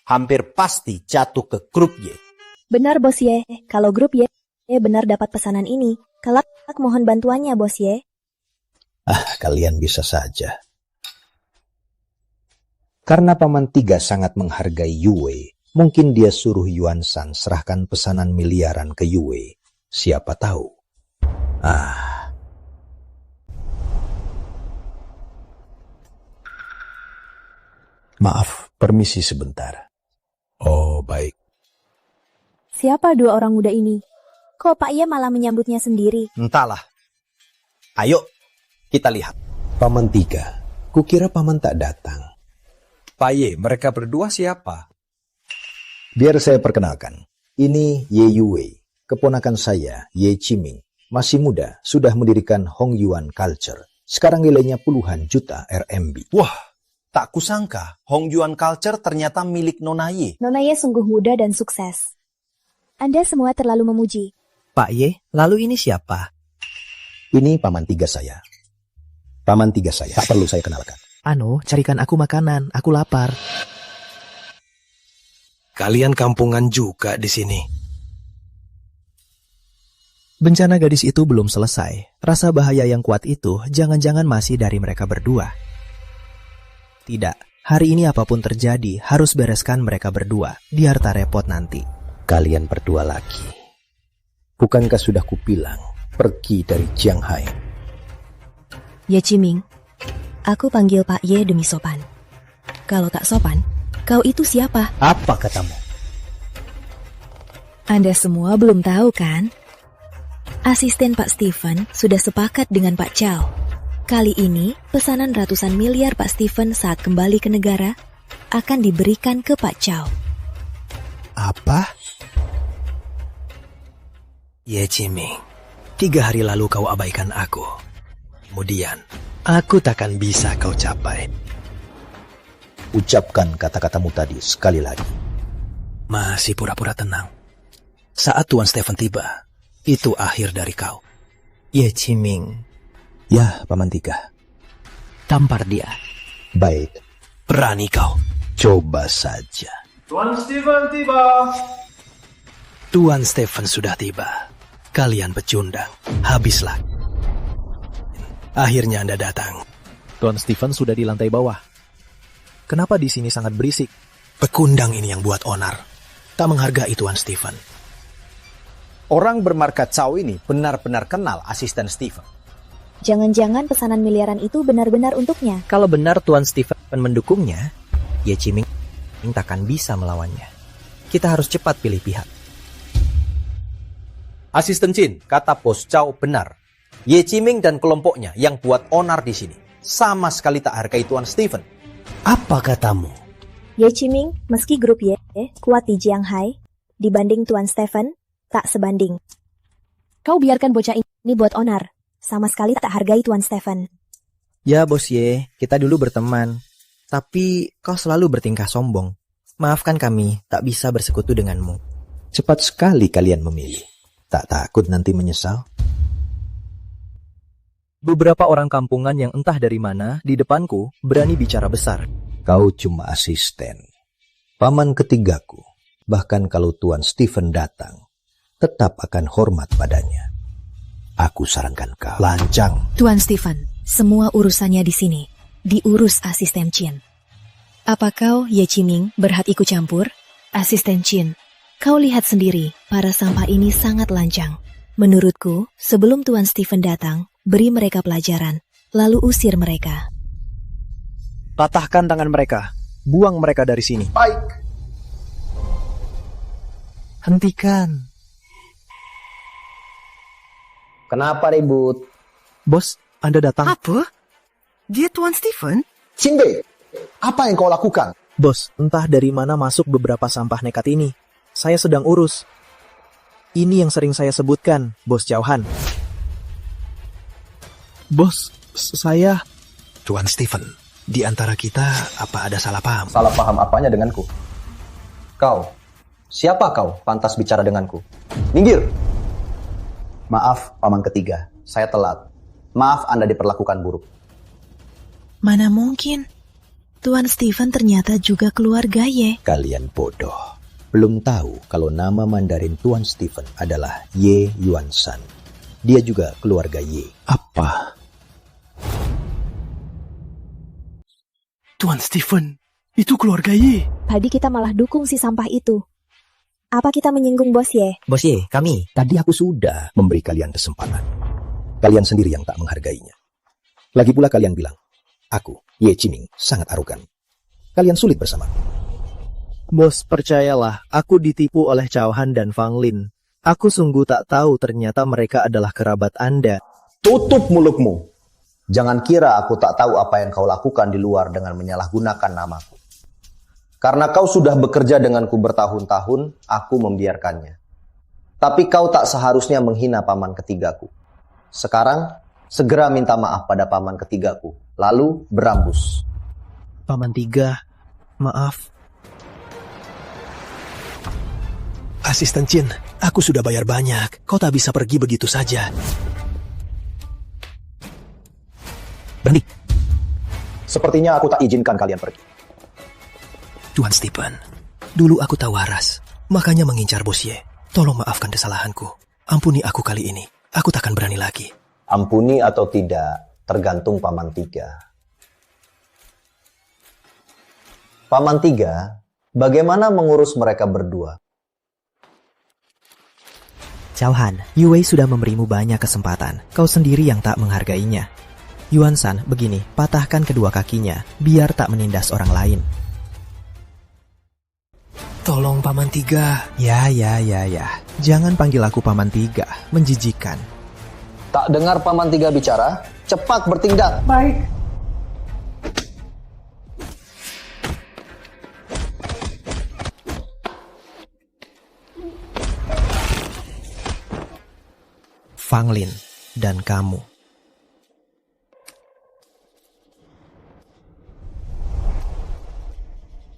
Hampir pasti jatuh ke grup Y. Benar Bos Ye, kalau grup Y benar dapat pesanan ini, kelak mohon bantuannya Bos Ye. Kalian bisa saja. Karena Paman Tiga sangat menghargai Yue, mungkin dia suruh Yuan San serahkan pesanan miliaran ke Yue. Siapa tahu. Maaf, permisi sebentar. Oh, baik. Siapa 2 orang muda ini? Kok Pak Ye malah menyambutnya sendiri? Entahlah. Ayo, kita lihat. Paman Tiga, kukira Paman tak datang. Pak Ye, mereka berdua siapa? Biar saya perkenalkan. Ini Ye Yue, keponakan saya, Ye Qiming. Masih muda, sudah mendirikan Hong Yuan Culture. Sekarang nilainya puluhan juta RMB. Wah, tak kusangka Hong Yuan Culture ternyata milik Nona Ye. Nona Ye sungguh muda dan sukses. Anda semua terlalu memuji. Pak Ye, lalu ini siapa? Ini Paman Tiga saya. Paman Tiga saya, tak perlu saya kenalkan. Carikan aku makanan, aku lapar. Kalian kampungan juga di sini. Bencana gadis itu belum selesai. Rasa bahaya yang kuat itu jangan-jangan masih dari mereka berdua. Tidak, hari ini apapun terjadi harus bereskan mereka berdua, biar tak repot nanti. Kalian berdua lagi. Bukankah sudah kubilang pergi dari Shanghai? Ye Qiming, aku panggil Pak Ye demi sopan. Kalau tak sopan, kau itu siapa? Apa katamu? Anda semua belum tahu kan? Asisten Pak Stephen sudah sepakat dengan Pak Chow. Kali ini, pesanan ratusan miliar Pak Stephen saat kembali ke negara akan diberikan ke Pak Chow. Apa? Ye Qiming, 3 hari lalu kau abaikan aku. Kemudian, aku takkan bisa kau capai. Ucapkan kata-katamu tadi sekali lagi. Masih pura-pura tenang. Saat Tuan Stephen tiba, itu akhir dari kau. Ye Qiming. Ya, Paman Tiga. Tampar dia. Baik. Berani kau. Coba saja. Tuan Stephen tiba. Tuan Stephen sudah tiba. Kalian pecundang. Habislah. Akhirnya Anda datang. Tuan Stephen sudah di lantai bawah. Kenapa di sini sangat berisik? Pekundang ini yang buat onar. Tak menghargai Tuan Stephen. Orang bermarkas Cao ini benar-benar kenal asisten Stephen. Jangan-jangan pesanan miliaran itu benar-benar untuknya. Kalau benar Tuan Stephen mendukungnya, Ye Qiming takkan bisa melawannya. Kita harus cepat pilih pihak. Asisten Chin, kata Bos Cao benar. Ye Qiming dan kelompoknya yang buat onar di sini sama sekali tak hargai Tuan Stephen. Apa katamu? Ye Qiming, meski grup Ye kuat di Jianghai, dibanding Tuan Stephen, tak sebanding. Kau biarkan bocah ini buat onar. Sama sekali tak hargai Tuan Stephen. Ya Bos Ye, kita dulu berteman. Tapi kau selalu bertingkah sombong. Maafkan kami, tak bisa bersekutu denganmu. Cepat sekali kalian memilih. Tak takut nanti menyesal? Beberapa orang kampungan yang entah dari mana di depanku berani bicara besar. Kau cuma asisten. Paman ketigaku. Bahkan kalau Tuan Stephen datang, tetap akan hormat padanya. Aku sarankan kau. Lancang. Tuan Stephen, semua urusannya di sini. Diurus asisten Chin. Apa kau, Ye Qiming, berhak ikut campur? Asisten Chin, kau lihat sendiri, para sampah ini sangat lancang. Menurutku, sebelum Tuan Stephen datang, beri mereka pelajaran, lalu usir mereka. Patahkan tangan mereka. Buang mereka dari sini. Baik. Hentikan. Kenapa ribut? Bos, Anda datang. Apa? Dia Tuan Stephen? Xinbei, apa yang kau lakukan? Bos, entah dari mana masuk beberapa sampah nekat ini. Saya sedang urus. Ini yang sering saya sebutkan, Bos Cao Han. Bos, saya... Tuan Stephen, di antara kita apa ada salah paham? Salah paham apanya denganku? Kau, siapa kau pantas bicara denganku? Minggir! Maaf, Paman ketiga, saya telat. Maaf Anda diperlakukan buruk. Mana mungkin? Tuan Stephen ternyata juga keluarga Ye. Kalian bodoh. Belum tahu kalau nama Mandarin Tuan Stephen adalah Ye Yuanshan. Dia juga keluarga Ye. Apa? Tuan Stephen, itu keluarga Ye. Tadi kita malah dukung si sampah itu. Apa kita menyinggung Bos Ye? Bos Ye, kami. Tadi aku sudah memberi kalian kesempatan. Kalian sendiri yang tak menghargainya. Lagi pula kalian bilang, aku, Ye Qiming, sangat arogan. Kalian sulit bersama. Bos, percayalah, aku ditipu oleh Cao Han dan Fang Lin. Aku sungguh tak tahu ternyata mereka adalah kerabat Anda. Tutup mulutmu. Jangan kira aku tak tahu apa yang kau lakukan di luar dengan menyalahgunakan namaku. Karena kau sudah bekerja denganku bertahun-tahun, aku membiarkannya. Tapi kau tak seharusnya menghina paman ketigaku. Sekarang, segera minta maaf pada paman ketigaku, lalu berambus. Paman tiga, maaf. Asisten Chin, aku sudah bayar banyak. Kau tak bisa pergi begitu saja. Berhenti. Sepertinya aku tak izinkan kalian pergi. Tuan Stephen, dulu aku tak waras, makanya mengincar Bos Ye. Tolong maafkan kesalahanku. Ampuni aku kali ini. Aku takkan berani lagi. Ampuni atau tidak, tergantung Paman Tiga. Paman Tiga, bagaimana mengurus mereka berdua? Cao Han, Yue sudah memberimu banyak kesempatan. Kau sendiri yang tak menghargainya. Yuanshan, begini, patahkan kedua kakinya, biar tak menindas orang lain. Tolong Paman Tiga. Ya. Jangan panggil aku Paman Tiga, menjijikan. Tak dengar Paman Tiga bicara, cepat bertindak. Baik. Fang Lin dan kamu.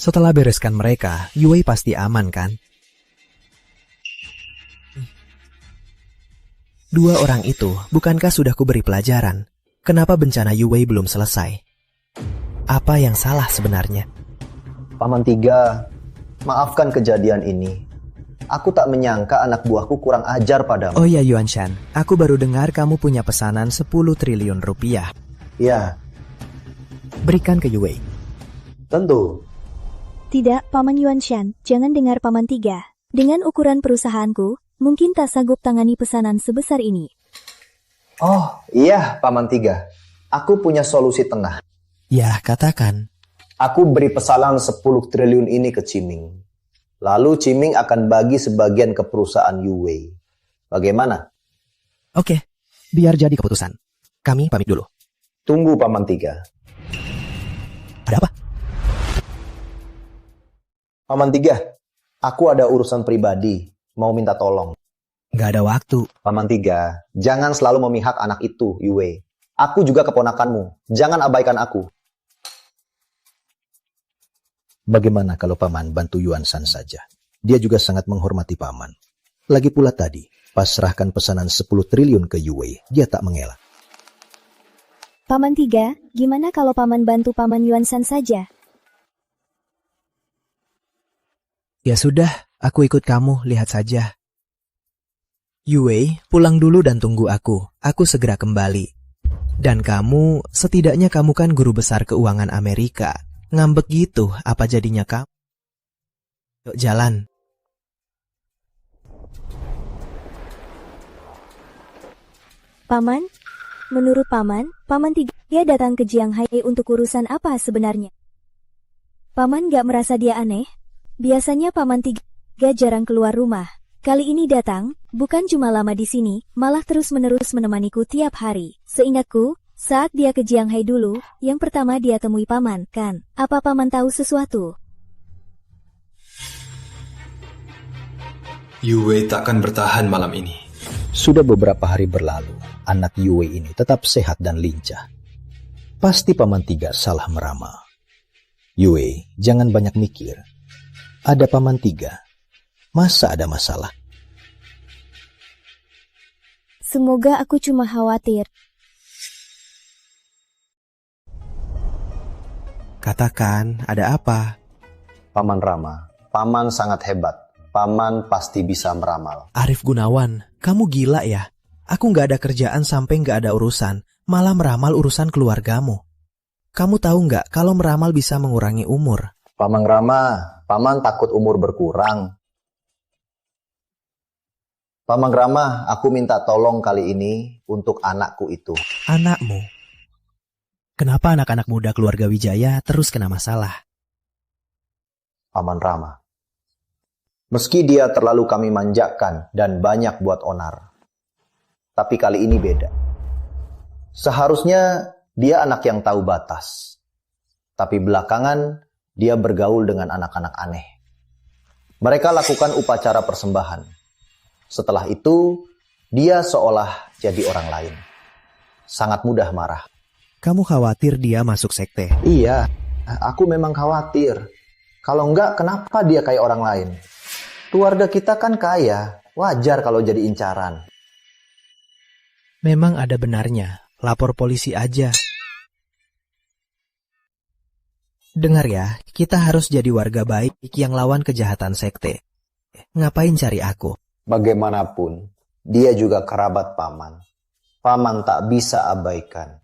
Setelah bereskan mereka, Yue pasti aman kan? Dua orang itu, bukankah sudah kuberi pelajaran? Kenapa bencana Yue belum selesai? Apa yang salah sebenarnya? Paman Tiga, maafkan kejadian ini. Aku tak menyangka anak buahku kurang ajar padamu. Oh ya Yuan Shan, aku baru dengar kamu punya pesanan 10 triliun rupiah. Ya. Berikan ke Yue. Tentu. Tidak, Paman Yuan Shan, jangan dengar Paman Tiga. Dengan ukuran perusahaanku, mungkin tak sanggup tangani pesanan sebesar ini. Oh, iya Paman Tiga. Aku punya solusi tengah. Ya, katakan. Aku beri pesanan 10 triliun ini ke Ciming. Lalu Ciming akan bagi sebagian ke perusahaan Yue. Bagaimana? Oke, biar jadi keputusan. Kami pamit dulu. Tunggu Paman Tiga. Ada apa? Paman Tiga, aku ada urusan pribadi. Mau minta tolong. Gak ada waktu. Paman Tiga, jangan selalu memihak anak itu, Yue. Aku juga keponakanmu. Jangan abaikan aku. Bagaimana kalau Paman bantu Yuan Shan saja? Dia juga sangat menghormati Paman. Lagi pula tadi, pas serahkan pesanan 10 triliun ke Yue, dia tak mengelak. Paman Tiga, gimana kalau Paman bantu Paman Yuan Shan saja? Ya sudah, aku ikut kamu, lihat saja. Yue, pulang dulu dan tunggu aku. Aku segera kembali. Dan kamu, setidaknya kamu kan guru besar keuangan Amerika. Ngambek gitu, apa jadinya kamu? Yuk jalan. Paman? Menurut Paman, Paman Tiga datang ke Jianghai untuk urusan apa sebenarnya? Paman gak merasa dia aneh? Biasanya Paman Tiga jarang keluar rumah. Kali ini datang, bukan cuma lama di sini, malah terus-menerus menemaniku tiap hari. Seingatku, saat dia ke Jianghai dulu, yang pertama dia temui Paman, kan? Apa Paman tahu sesuatu? Yue takkan bertahan malam ini. Sudah beberapa hari berlalu, anak Yue ini tetap sehat dan lincah. Pasti Paman Tiga salah meramal. Yue, jangan banyak mikir. Ada Paman Tiga. Masa ada masalah? Semoga aku cuma khawatir. Katakan, ada apa? Paman Rama, Paman sangat hebat. Paman pasti bisa meramal. Arif Gunawan, kamu gila ya? Aku nggak ada kerjaan sampai nggak ada urusan, malah meramal urusan keluargamu. Kamu tahu nggak kalau meramal bisa mengurangi umur? Paman Rama, Paman takut umur berkurang. Paman Rama, aku minta tolong kali ini untuk anakku itu. Anakmu? Kenapa anak-anak muda keluarga Wijaya terus kena masalah? Paman Rama, meski dia terlalu kami manjakan dan banyak buat onar, tapi kali ini beda. Seharusnya dia anak yang tahu batas, tapi belakangan dia bergaul dengan anak-anak aneh. Mereka lakukan upacara persembahan. Setelah itu, dia seolah jadi orang lain. Sangat mudah marah. Kamu khawatir dia masuk sekte? Iya, aku memang khawatir. Kalau enggak, kenapa dia kayak orang lain? Keluarga kita kan kaya, wajar kalau jadi incaran. Memang ada benarnya, lapor polisi aja. Dengar ya, kita harus jadi warga baik yang lawan kejahatan sekte. Ngapain cari aku? Bagaimanapun, dia juga kerabat Paman. Paman tak bisa abaikan.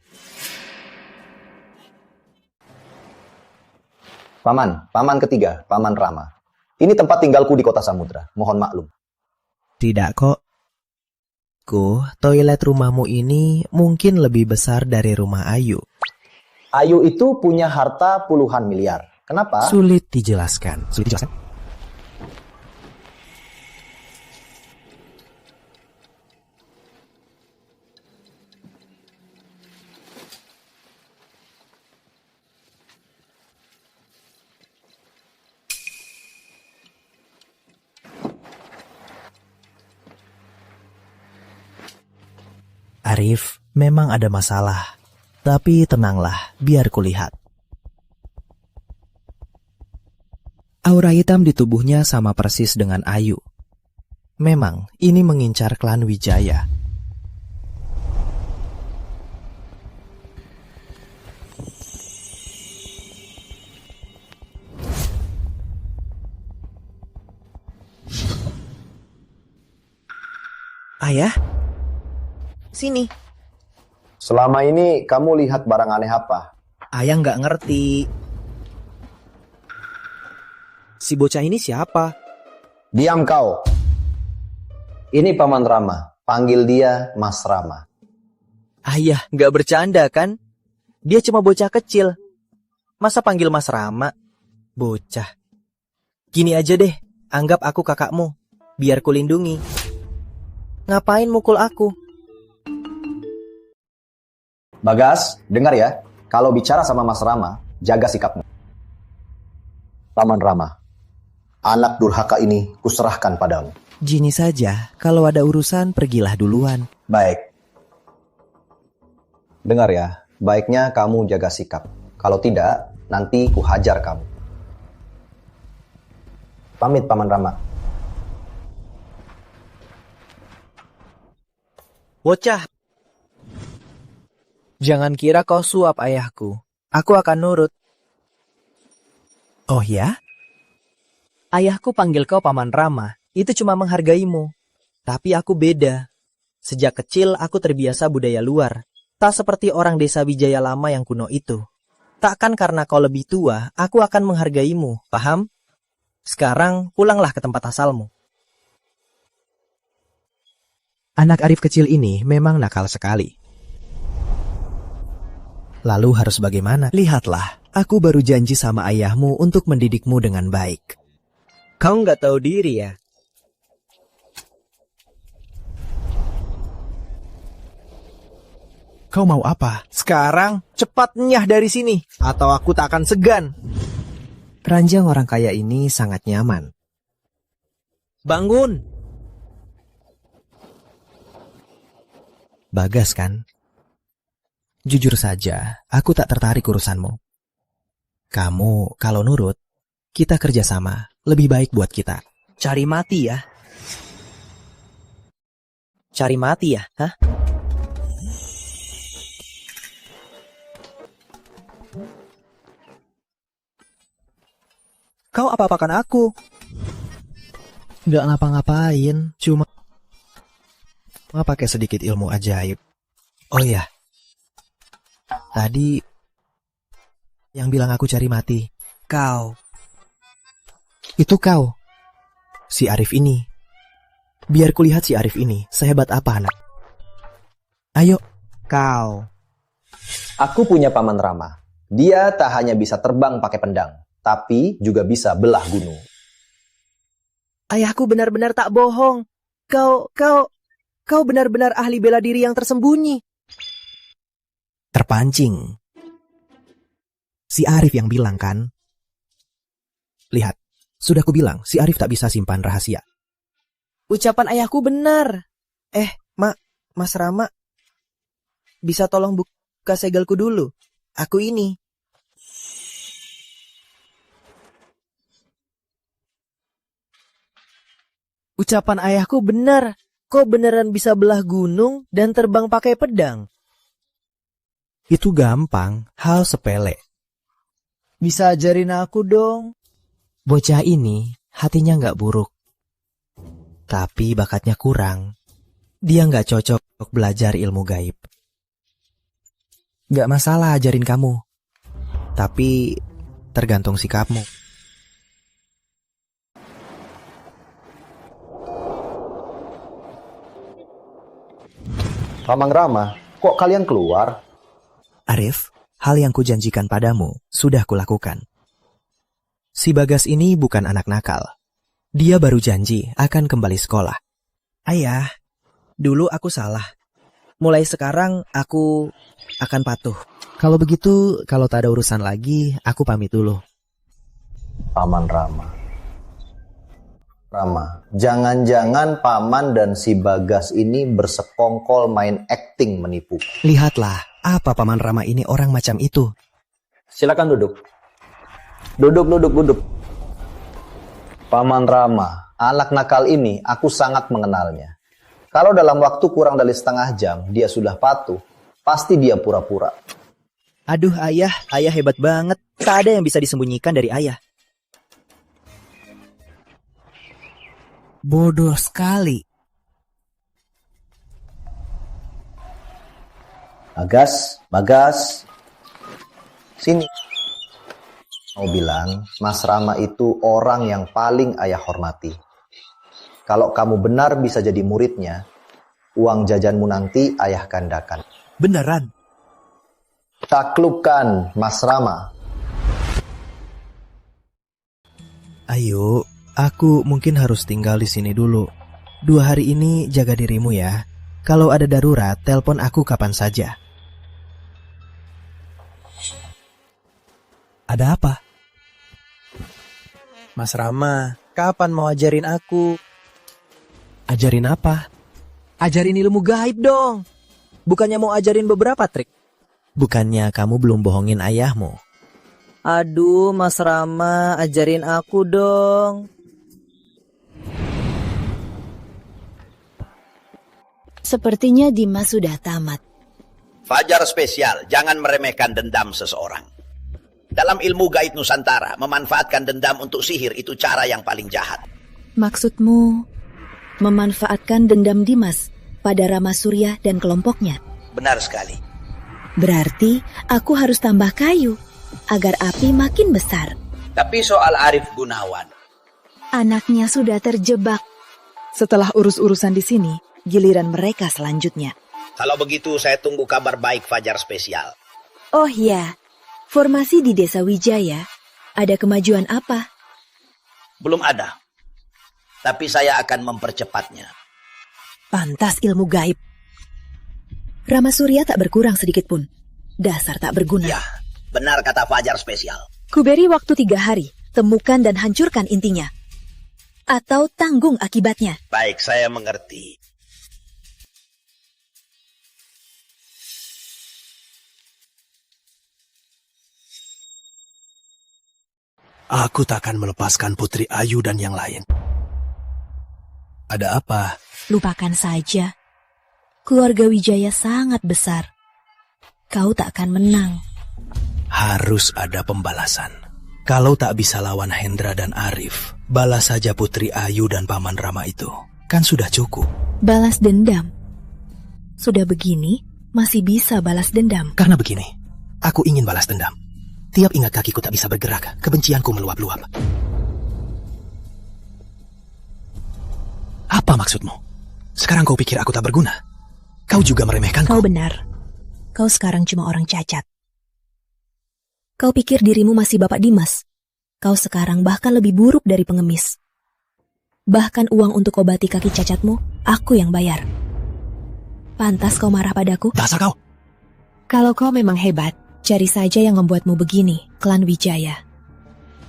Paman ketiga, Paman Rama. Ini tempat tinggalku di Kota Samudra. Mohon maklum. Tidak kok. Toilet rumahmu ini mungkin lebih besar dari rumah Ayu. Ayu itu punya harta puluhan miliar. Kenapa? Sulit dijelaskan. Arif, memang ada masalah. Tapi tenanglah, biar kulihat. Aura hitam di tubuhnya sama persis dengan Ayu. Memang, ini mengincar klan Wijaya. Ayah? Sini. Selama ini kamu lihat barang aneh apa? Ayah nggak ngerti. Si bocah ini siapa? Diam kau. Ini Paman Rama. Panggil dia Mas Rama. Ayah, nggak bercanda kan? Dia cuma bocah kecil. Masa panggil Mas Rama? Bocah. Gini aja deh, anggap aku kakakmu. Biar ku lindungi. Ngapain mukul aku? Bagas, dengar ya. Kalau bicara sama Mas Rama, jaga sikapmu. Paman Rama, anak durhaka ini kuserahkan padamu. Gini saja, kalau ada urusan pergilah duluan. Baik. Dengar ya, baiknya kamu jaga sikap. Kalau tidak, nanti kuhajar kamu. Pamit Paman Rama. Bocah. Jangan kira kau suap ayahku. Aku akan nurut. Oh ya? Ayahku panggil kau Paman Rama. Itu cuma menghargaimu. Tapi aku beda. Sejak kecil aku terbiasa budaya luar. Tak seperti orang desa Wijaya lama yang kuno itu. Takkan karena kau lebih tua, aku akan menghargaimu. Paham? Sekarang pulanglah ke tempat asalmu. Anak Arif kecil ini memang nakal sekali. Lalu harus bagaimana? Lihatlah, aku baru janji sama ayahmu untuk mendidikmu dengan baik. Kau nggak tahu diri ya? Kau mau apa? Sekarang cepat nyah dari sini, atau aku tak akan segan. Ranjang orang kaya ini sangat nyaman. Bangun! Bagas kan? Jujur saja, aku tak tertarik urusanmu. Kamu, kalau nurut, kita kerjasama. Lebih baik buat kita. Cari mati ya? Cari mati ya? Hah? Kau apa-apakan aku? Nggak ngapa-ngapain, cuma pakai sedikit ilmu ajaib. Oh ya, tadi yang bilang aku cari mati. Kau. Itu kau. Si Arif ini. Biar kulihat si Arif ini sehebat apa anak. Ayo. Kau. Aku punya Paman Rama. Dia tak hanya bisa terbang pakai pedang, tapi juga bisa belah gunung. Ayahku benar-benar tak bohong. Kau benar-benar ahli bela diri yang tersembunyi. Terpancing. Si Arif yang bilang kan? Lihat, sudah kubilang si Arif tak bisa simpan rahasia. Ucapan ayahku benar. Mas Rama, bisa tolong buka segelku dulu? Aku ini. Ucapan ayahku benar. Kau beneran bisa belah gunung dan terbang pakai pedang? Itu gampang, hal sepele. Bisa ajarin aku dong? Bocah ini hatinya nggak buruk. Tapi bakatnya kurang. Dia nggak cocok belajar ilmu gaib. Nggak masalah ajarin kamu. Tapi tergantung sikapmu. Paman Rama, kok kalian keluar? Arif, hal yang kujanjikan padamu sudah kulakukan. Si Bagas ini bukan anak nakal. Dia baru janji akan kembali sekolah. Ayah, dulu aku salah. Mulai sekarang aku akan patuh. Kalau begitu, kalau tak ada urusan lagi, aku pamit dulu. Paman Rama. Rama, jangan-jangan Paman dan si Bagas ini bersekongkol main acting menipu. Lihatlah, apa Paman Rama ini orang macam itu? Silakan duduk. Duduk. Paman Rama, anak nakal ini aku sangat mengenalnya. Kalau dalam waktu kurang dari setengah jam dia sudah patuh, pasti dia pura-pura. Aduh ayah hebat banget. Tak ada yang bisa disembunyikan dari ayah. Bodoh sekali. Bagas, sini. Mau bilang, Mas Rama itu orang yang paling ayah hormati. Kalau kamu benar bisa jadi muridnya, uang jajanmu nanti ayah gandakan. Beneran? Taklukkan, Mas Rama. Ayo, aku mungkin harus tinggal di sini dulu. 2 hari ini jaga dirimu ya. Kalau ada darurat, telepon aku kapan saja. Ada apa? Mas Rama, kapan mau ajarin aku? Ajarin apa? Ajarin ilmu gaib dong. Bukannya mau ajarin beberapa trik? Bukannya kamu belum bohongin ayahmu? Aduh, Mas Rama, ajarin aku dong. Sepertinya Dimas sudah tamat. Fajar spesial, jangan meremehkan dendam seseorang. Dalam ilmu gaib Nusantara, memanfaatkan dendam untuk sihir itu cara yang paling jahat. Maksudmu memanfaatkan dendam Dimas pada Rama Surya dan kelompoknya? Benar sekali. Berarti aku harus tambah kayu agar api makin besar. Tapi soal Arif Gunawan, anaknya sudah terjebak. Setelah urus-urusan di sini, giliran mereka selanjutnya. kalau begitu saya tunggu kabar baik Fajar spesial. Oh ya, formasi di Desa Wijaya, ada kemajuan apa? Belum ada, tapi saya akan mempercepatnya. Pantas ilmu gaib. Rama Surya tak berkurang sedikit pun. Dasar tak berguna. Ya, benar kata Fajar spesial. Kuberi waktu 3 hari, temukan dan hancurkan intinya. Atau tanggung akibatnya. Baik, saya mengerti. Aku tak akan melepaskan Putri Ayu dan yang lain. Ada apa? Lupakan saja. Keluarga Wijaya sangat besar. Kau tak akan menang. Harus ada pembalasan. Kalau tak bisa lawan Hendra dan Arif, balas saja Putri Ayu dan Paman Rama itu. Kan sudah cukup. Balas dendam. Sudah begini, masih bisa balas dendam. Karena begini, aku ingin balas dendam. Tiap ingat kakiku tak bisa bergerak, kebencianku meluap-luap. Apa maksudmu? Sekarang kau pikir aku tak berguna? Kau juga meremehkanku. Kau benar. Kau sekarang cuma orang cacat. Kau pikir dirimu masih Bapak Dimas. Kau sekarang bahkan lebih buruk dari pengemis. Bahkan uang untuk obati kaki cacatmu, aku yang bayar. Pantas kau marah padaku? Dasar kau! Kalau kau memang hebat, cari saja yang membuatmu begini, klan Wijaya.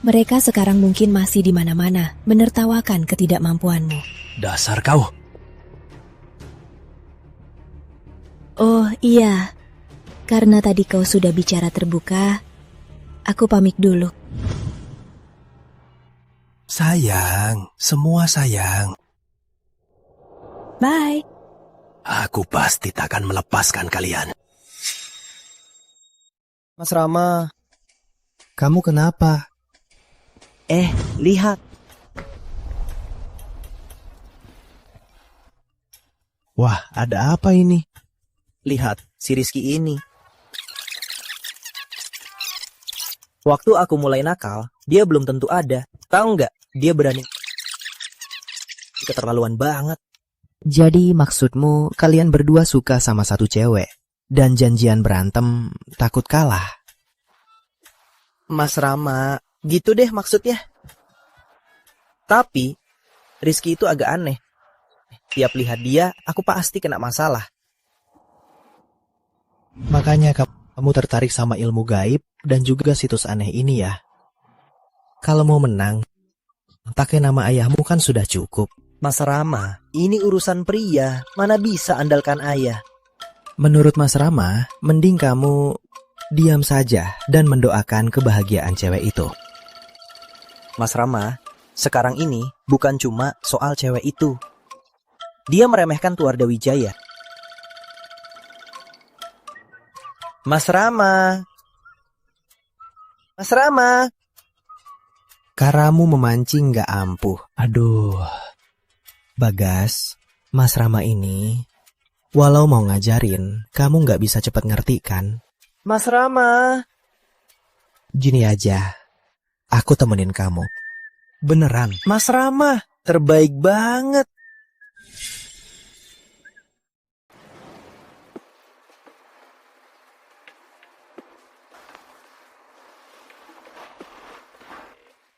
Mereka sekarang mungkin masih di mana-mana, menertawakan ketidakmampuanmu. Dasar kau! Oh iya, karena tadi kau sudah bicara terbuka, aku pamit dulu. Sayang, semua sayang. Bye. Aku pasti tak akan melepaskan kalian. Mas Rama, kamu kenapa? Lihat. Wah, ada apa ini? Lihat, si Rizky ini. Waktu aku mulai nakal, dia belum tentu ada. Tahu nggak? Dia berani. Keterlaluan banget. Jadi maksudmu kalian berdua suka sama satu cewek dan janjian berantem takut kalah? Mas Rama, gitu deh maksudnya. Tapi, Rizky itu agak aneh. Tiap lihat dia, aku pasti kena masalah. Makanya kamu tertarik sama ilmu gaib dan juga situs aneh ini ya. Kalau mau menang, pakai nama ayahmu kan sudah cukup. Mas Rama, ini urusan pria, mana bisa andalkan ayah. Menurut Mas Rama, mending kamu diam saja dan mendoakan kebahagiaan cewek itu. Mas Rama, Sekarang ini bukan cuma soal cewek itu. Dia meremehkan Tuarda Wijaya. Mas Rama. Mas Rama. Karamu memancing gak ampuh. Aduh. Bagas, Mas Rama ini, walau mau ngajarin, kamu gak bisa cepet ngerti kan? Mas Rama. Gini aja, aku temenin kamu. Beneran. Mas Rama, terbaik banget.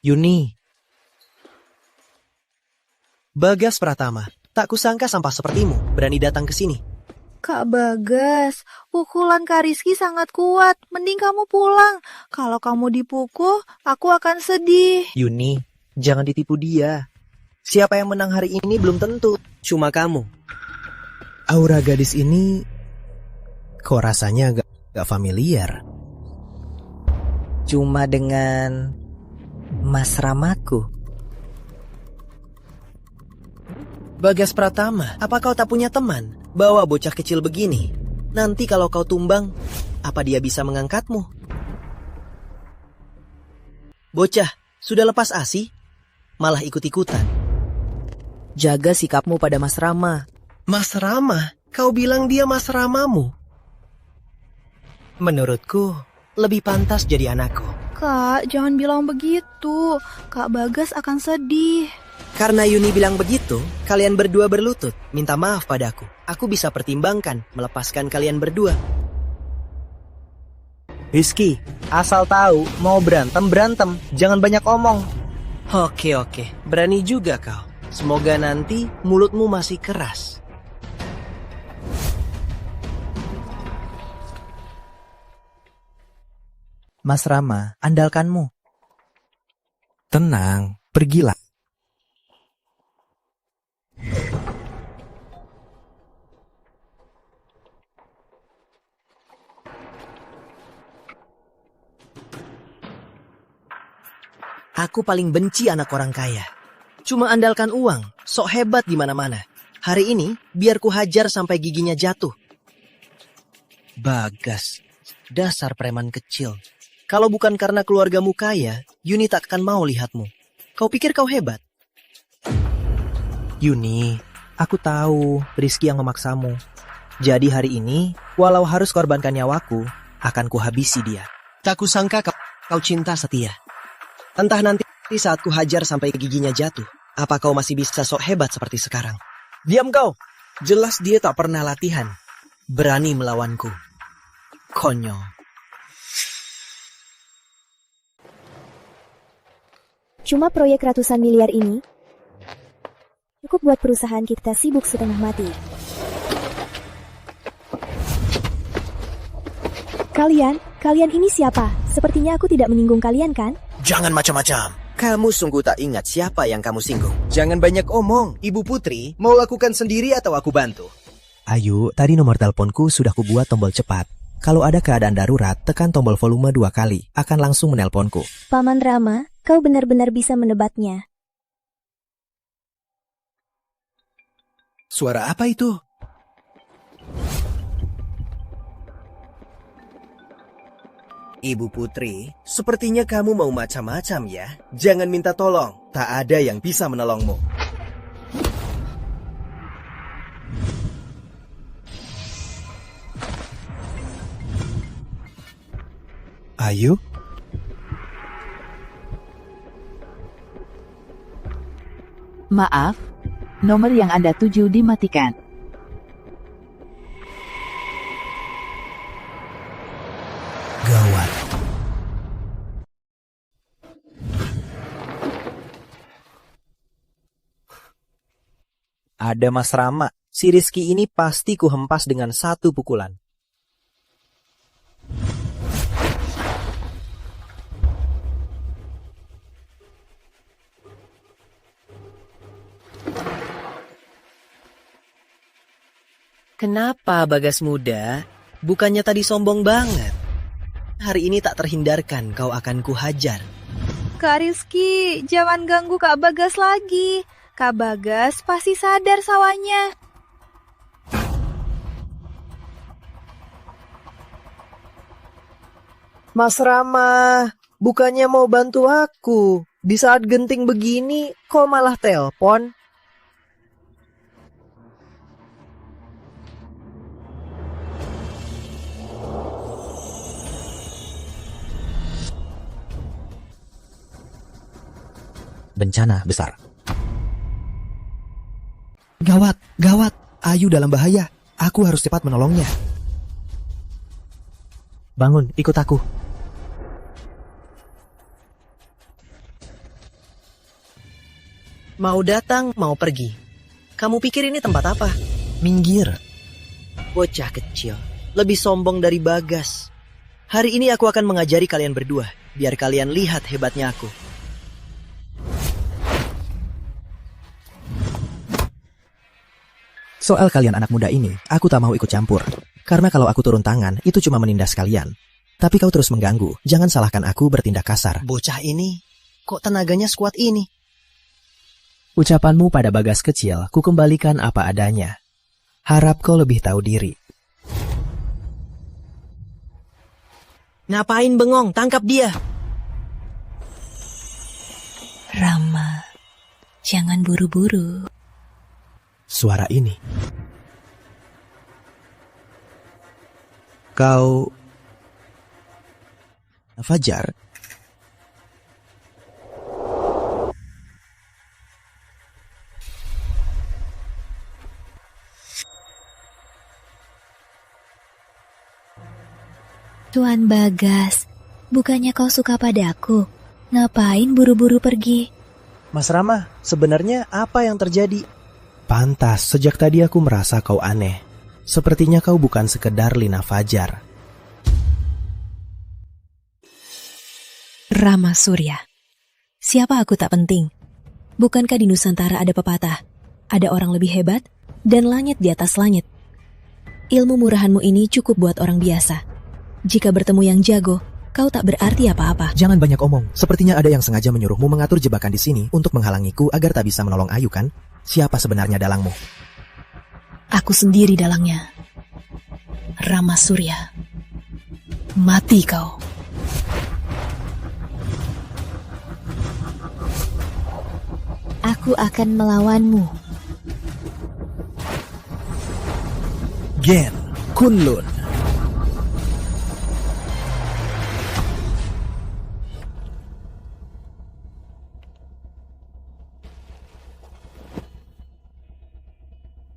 Yuni. Bagas Pratama, tak kusangka sampah sepertimu berani datang ke sini. Kak Bagas, pukulan Kak Rizky sangat kuat. Mending kamu pulang. Kalau kamu dipukul, aku akan sedih. Yuni, jangan ditipu dia. Siapa yang menang hari ini belum tentu. Cuma kamu. Aura gadis ini kok rasanya gak familiar. Cuma dengan Mas Ramaku. Bagas Pratama, apa kau tak punya teman? Bawa bocah kecil begini. Nanti kalau kau tumbang, apa dia bisa mengangkatmu? Bocah, sudah lepas asi? Malah ikut-ikutan. Jaga sikapmu pada Mas Rama. Mas Rama? Kau bilang dia Mas Ramamu? Menurutku, lebih pantas jadi anakku. Kak, jangan bilang begitu. Kak Bagas akan sedih. Karena Yuni bilang begitu, kalian berdua berlutut, minta maaf padaku. Aku bisa pertimbangkan melepaskan kalian berdua. Rizky, asal tahu mau berantem, jangan banyak omong. Oke, berani juga kau. Semoga nanti mulutmu masih keras. Mas Rama, andalkanmu. Tenang, pergilah. Aku paling benci anak orang kaya. Cuma andalkan uang, sok hebat di mana-mana. Hari ini, biar ku hajar sampai giginya jatuh. Bagas, dasar preman kecil. Kalau bukan karena keluargamu kaya, Yuni tak akan mau lihatmu. Kau pikir kau hebat? Yuni, aku tahu Rizky yang memaksamu. Jadi hari ini, walau harus korbankan nyawaku, akan kuhabisi dia. Tak kusangka kau cinta setia. Entah nanti saat ku hajar sampai giginya jatuh, apa kau masih bisa sok hebat seperti sekarang? Diam kau! Jelas dia tak pernah latihan. Berani melawanku. Konyol. Cuma proyek ratusan miliar ini cukup buat perusahaan kita sibuk setengah mati. Kalian ini siapa? Sepertinya aku tidak menyinggung kalian kan? Jangan macam-macam. Kamu sungguh tak ingat siapa yang kamu singgung. Jangan banyak omong. Ibu Putri, mau lakukan sendiri atau aku bantu? Ayu, tadi nomor teleponku sudah kubuat tombol cepat. Kalau ada keadaan darurat, tekan tombol volume 2 kali. Akan langsung menelponku. Paman Rama, kau benar-benar bisa menebaknya. Suara apa itu? Ibu Putri, sepertinya kamu mau macam-macam ya. Jangan minta tolong, tak ada yang bisa menolongmu. Ayu? Maaf, nomor yang Anda tuju dimatikan. Gawat. Ada Mas Rama. Si Rizky ini pasti kuhempas dengan satu pukulan. Kenapa Bagas muda? Bukannya tadi sombong banget? Hari ini tak terhindarkan kau akan kuhajar. Kak Rizky, jangan ganggu Kak Bagas lagi. Kak Bagas pasti sadar sawahnya. Mas Rama, bukannya mau bantu aku? Di saat genting begini, kok malah telpon? Bencana besar. Gawat, gawat. Ayu dalam bahaya. Aku harus cepat menolongnya. Bangun, ikut aku. Mau datang, mau pergi. Kamu pikir ini tempat apa? Minggir. Bocah kecil, lebih sombong dari Bagas. Hari ini aku akan mengajari kalian berdua, biar kalian lihat hebatnya aku. Soal kalian anak muda ini, aku tak mau ikut campur. Karena kalau aku turun tangan, itu cuma menindas kalian. Tapi kau terus mengganggu, jangan salahkan aku bertindak kasar. Bocah ini, kok tenaganya sekuat ini? Ucapanmu pada Bagas kecil, ku kembalikan apa adanya. Harap kau lebih tahu diri. Ngapain bengong? Tangkap dia! Rama, jangan buru-buru. Suara ini. Kau... Fajar? Tuan Bagas, bukannya kau suka padaku? Ngapain buru-buru pergi? Mas Rama, sebenarnya apa yang terjadi? Pantas, sejak tadi aku merasa kau aneh. Sepertinya kau bukan sekedar Lina Fajar. Rama Surya. Siapa aku tak penting. Bukankah di Nusantara ada pepatah, ada orang lebih hebat dan langit di atas langit. Ilmu murahanmu ini cukup buat orang biasa. Jika bertemu yang jago, kau tak berarti apa-apa. Jangan banyak omong. Sepertinya ada yang sengaja menyuruhmu mengatur jebakan di sini untuk menghalangiku agar tak bisa menolong Ayu, kan? Siapa sebenarnya dalangmu? Aku sendiri dalangnya. Rama Surya. Mati kau. Aku akan melawanmu. Gen Kunlun.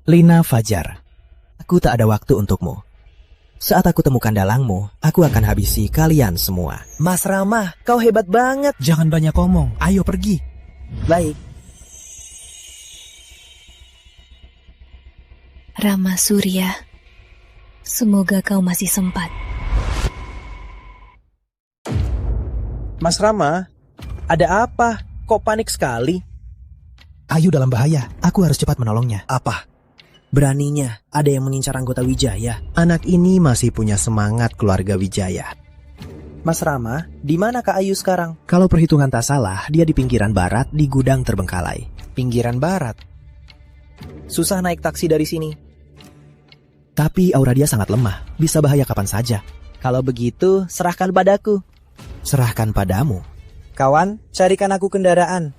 Lina Fajar, aku tak ada waktu untukmu. Saat aku temukan dalangmu, aku akan habisi kalian semua. Mas Rama, kau hebat banget. Jangan banyak omong, ayo pergi. Baik. Rama Surya, semoga kau masih sempat. Mas Rama, ada apa? Kok panik sekali? Ayu dalam bahaya, aku harus cepat menolongnya. Apa? Beraninya ada yang mengincar anggota Wijaya. Anak ini masih punya semangat keluarga Wijaya. Mas Rama, di mana Kak Ayu sekarang? Kalau perhitungan tak salah, dia di pinggiran barat di gudang terbengkalai. Pinggiran barat? Susah naik taksi dari sini. Tapi aura dia sangat lemah, bisa bahaya kapan saja. Kalau begitu, serahkan padaku. Serahkan padamu? Kawan, carikan aku kendaraan.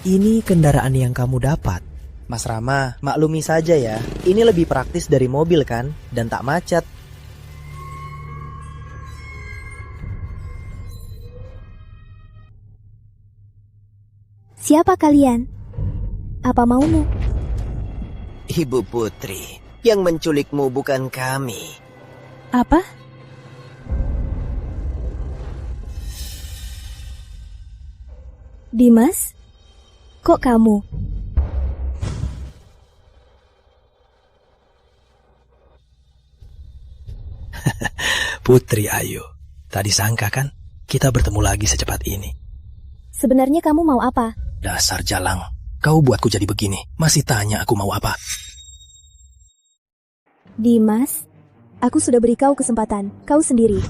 Ini kendaraan yang kamu dapat. Mas Rama, maklumi saja ya. Ini lebih praktis dari mobil kan? Dan tak macet. Siapa kalian? Apa maumu? Ibu Putri, yang menculikmu bukan kami. Apa? Dimas? Kok kamu? Putri Ayu, tak disangka kan kita bertemu lagi secepat ini. Sebenarnya kamu mau apa? Dasar jalang, kau buatku jadi begini. Masih tanya aku mau apa? Dimas, Aku sudah beri kau kesempatan, kau sendiri.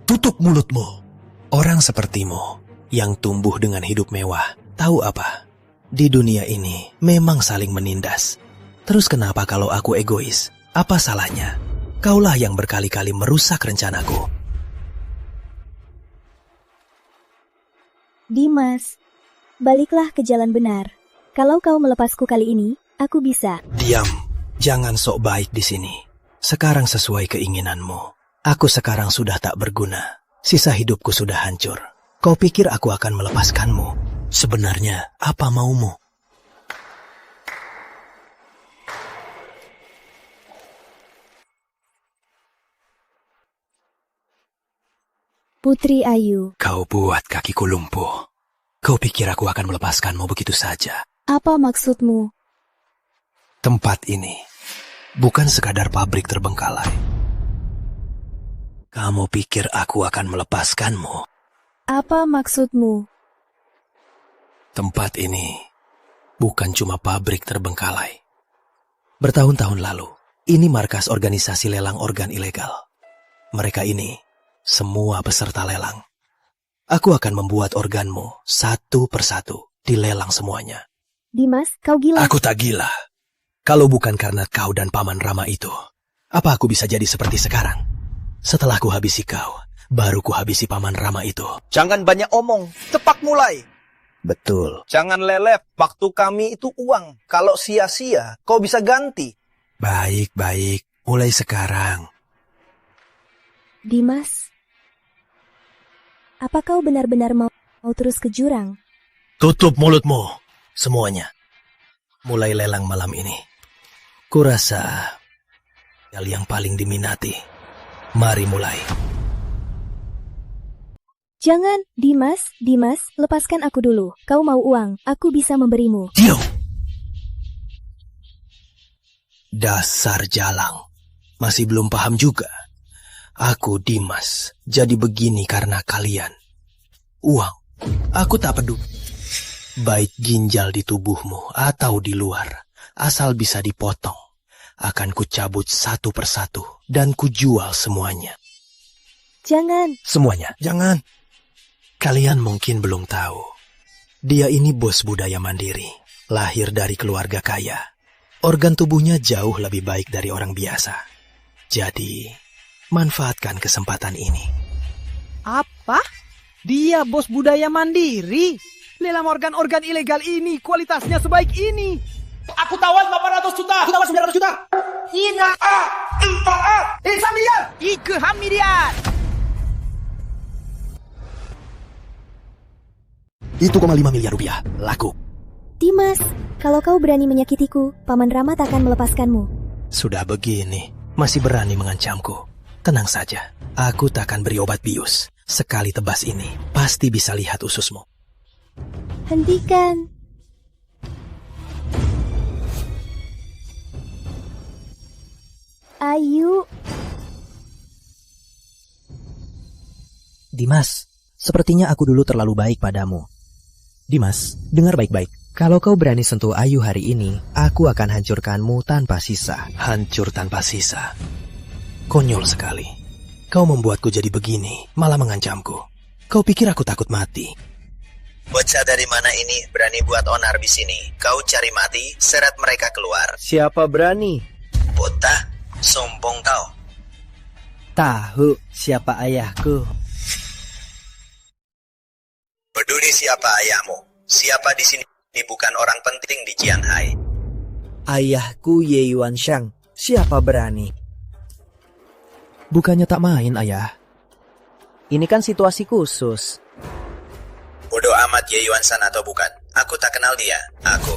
Tutup mulutmu. Orang sepertimu yang tumbuh dengan hidup mewah, tahu apa? Di dunia ini memang saling menindas. Terus kenapa kalau aku egois? Apa salahnya? Kaulah yang berkali-kali merusak rencanaku. Dimas, baliklah ke jalan benar. Kalau kau melepasku kali ini, aku bisa. Diam, jangan sok baik di sini. Sekarang sesuai keinginanmu. Aku sekarang sudah tak berguna. Sisa hidupku sudah hancur. Kau pikir aku akan melepaskanmu? Sebenarnya, apa maumu? Putri Ayu. Kau buat kakiku lumpuh. Kau pikir aku akan melepaskanmu begitu saja? Apa maksudmu? Tempat ini bukan sekadar pabrik terbengkalai. Kamu pikir aku akan melepaskanmu? Apa maksudmu? Tempat ini bukan cuma pabrik terbengkalai. Bertahun-tahun lalu, ini markas organisasi lelang organ ilegal. Mereka ini semua peserta lelang. Aku akan membuat organmu satu persatu dilelang semuanya. Dimas, kau gila. Aku tak gila. Kalau bukan karena kau dan Paman Rama itu, apa aku bisa jadi seperti sekarang? Setelah ku habisi kau, baru ku habisi Paman Rama itu. Jangan banyak omong, cepat mulai. Betul. Jangan lelep, waktu kami itu uang. Kalau sia-sia, kau bisa ganti. Baik, mulai sekarang. Dimas, apa kau benar-benar mau terus ke jurang? Tutup mulutmu, semuanya. Mulai lelang malam ini. Kurasa hal yang paling diminati. Mari mulai. Jangan, Dimas, lepaskan aku dulu. Kau mau uang, aku bisa memberimu. Diam! Dasar jalang. Masih belum paham juga. Aku Dimas, jadi begini karena kalian. Uang, aku tak peduli. Baik ginjal di tubuhmu atau di luar, asal bisa dipotong. Akan kucabut satu persatu dan kujual semuanya. Jangan. Semuanya, jangan. Kalian mungkin belum tahu. Dia ini bos budaya mandiri, lahir dari keluarga kaya. Organ tubuhnya jauh lebih baik dari orang biasa. Jadi, manfaatkan kesempatan ini. Apa? Dia bos budaya mandiri? Lelang organ-organ ilegal ini kualitasnya sebaik ini. Aku tawan 800 juta. Aku tawan 900 juta. Tidak. Sambian. Ike Hamidian. Itu 1,5 miliar rupiah. Laku. Dimas, kalau kau berani menyakitiku, Paman Rama tak akan melepaskanmu. Sudah begini, masih berani mengancamku. Tenang saja, aku tak akan beri obat bius. Sekali tebas ini, pasti bisa lihat ususmu. Hentikan. Ayu. Dimas, sepertinya aku dulu terlalu baik padamu. Dimas, dengar baik-baik. Kalau kau berani sentuh Ayu hari ini, aku akan hancurkanmu tanpa sisa. Hancur tanpa sisa. Konyol sekali. Kau membuatku jadi begini, malah mengancamku. Kau pikir aku takut mati? Bocah dari mana ini berani buat onar di sini? Kau cari mati, seret mereka keluar. Siapa berani? Bocah, sombong kau. Tahu siapa ayahku. Peduli siapa ayahmu? Siapa di sini bukan orang penting di Jianhai? Ayahku Ye Yuanshang. Siapa berani? Bukannya tak main, Ayah. Ini kan situasi khusus. Bodoh amat Ye Yuanshan atau bukan. Aku tak kenal dia. Aku.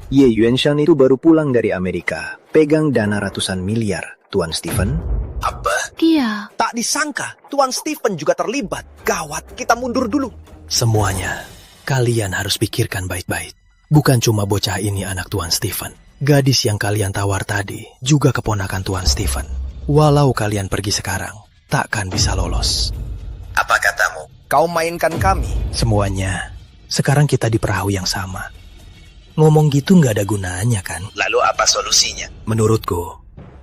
Ye Yuanshan itu baru pulang dari Amerika. Pegang dana ratusan miliar, Tuan Stephen. Apa? Iya. Tak disangka, Tuan Stephen juga terlibat. Gawat, kita mundur dulu. Semuanya, kalian harus pikirkan baik-baik. Bukan cuma bocah ini anak Tuan Stephen. Gadis yang kalian tawar tadi juga keponakan Tuan Stephen. Walau kalian pergi sekarang, takkan bisa lolos. Apa katamu? Kau mainkan kami. Semuanya, sekarang kita di perahu yang sama. Ngomong gitu nggak ada gunanya kan? Lalu apa solusinya? Menurutku,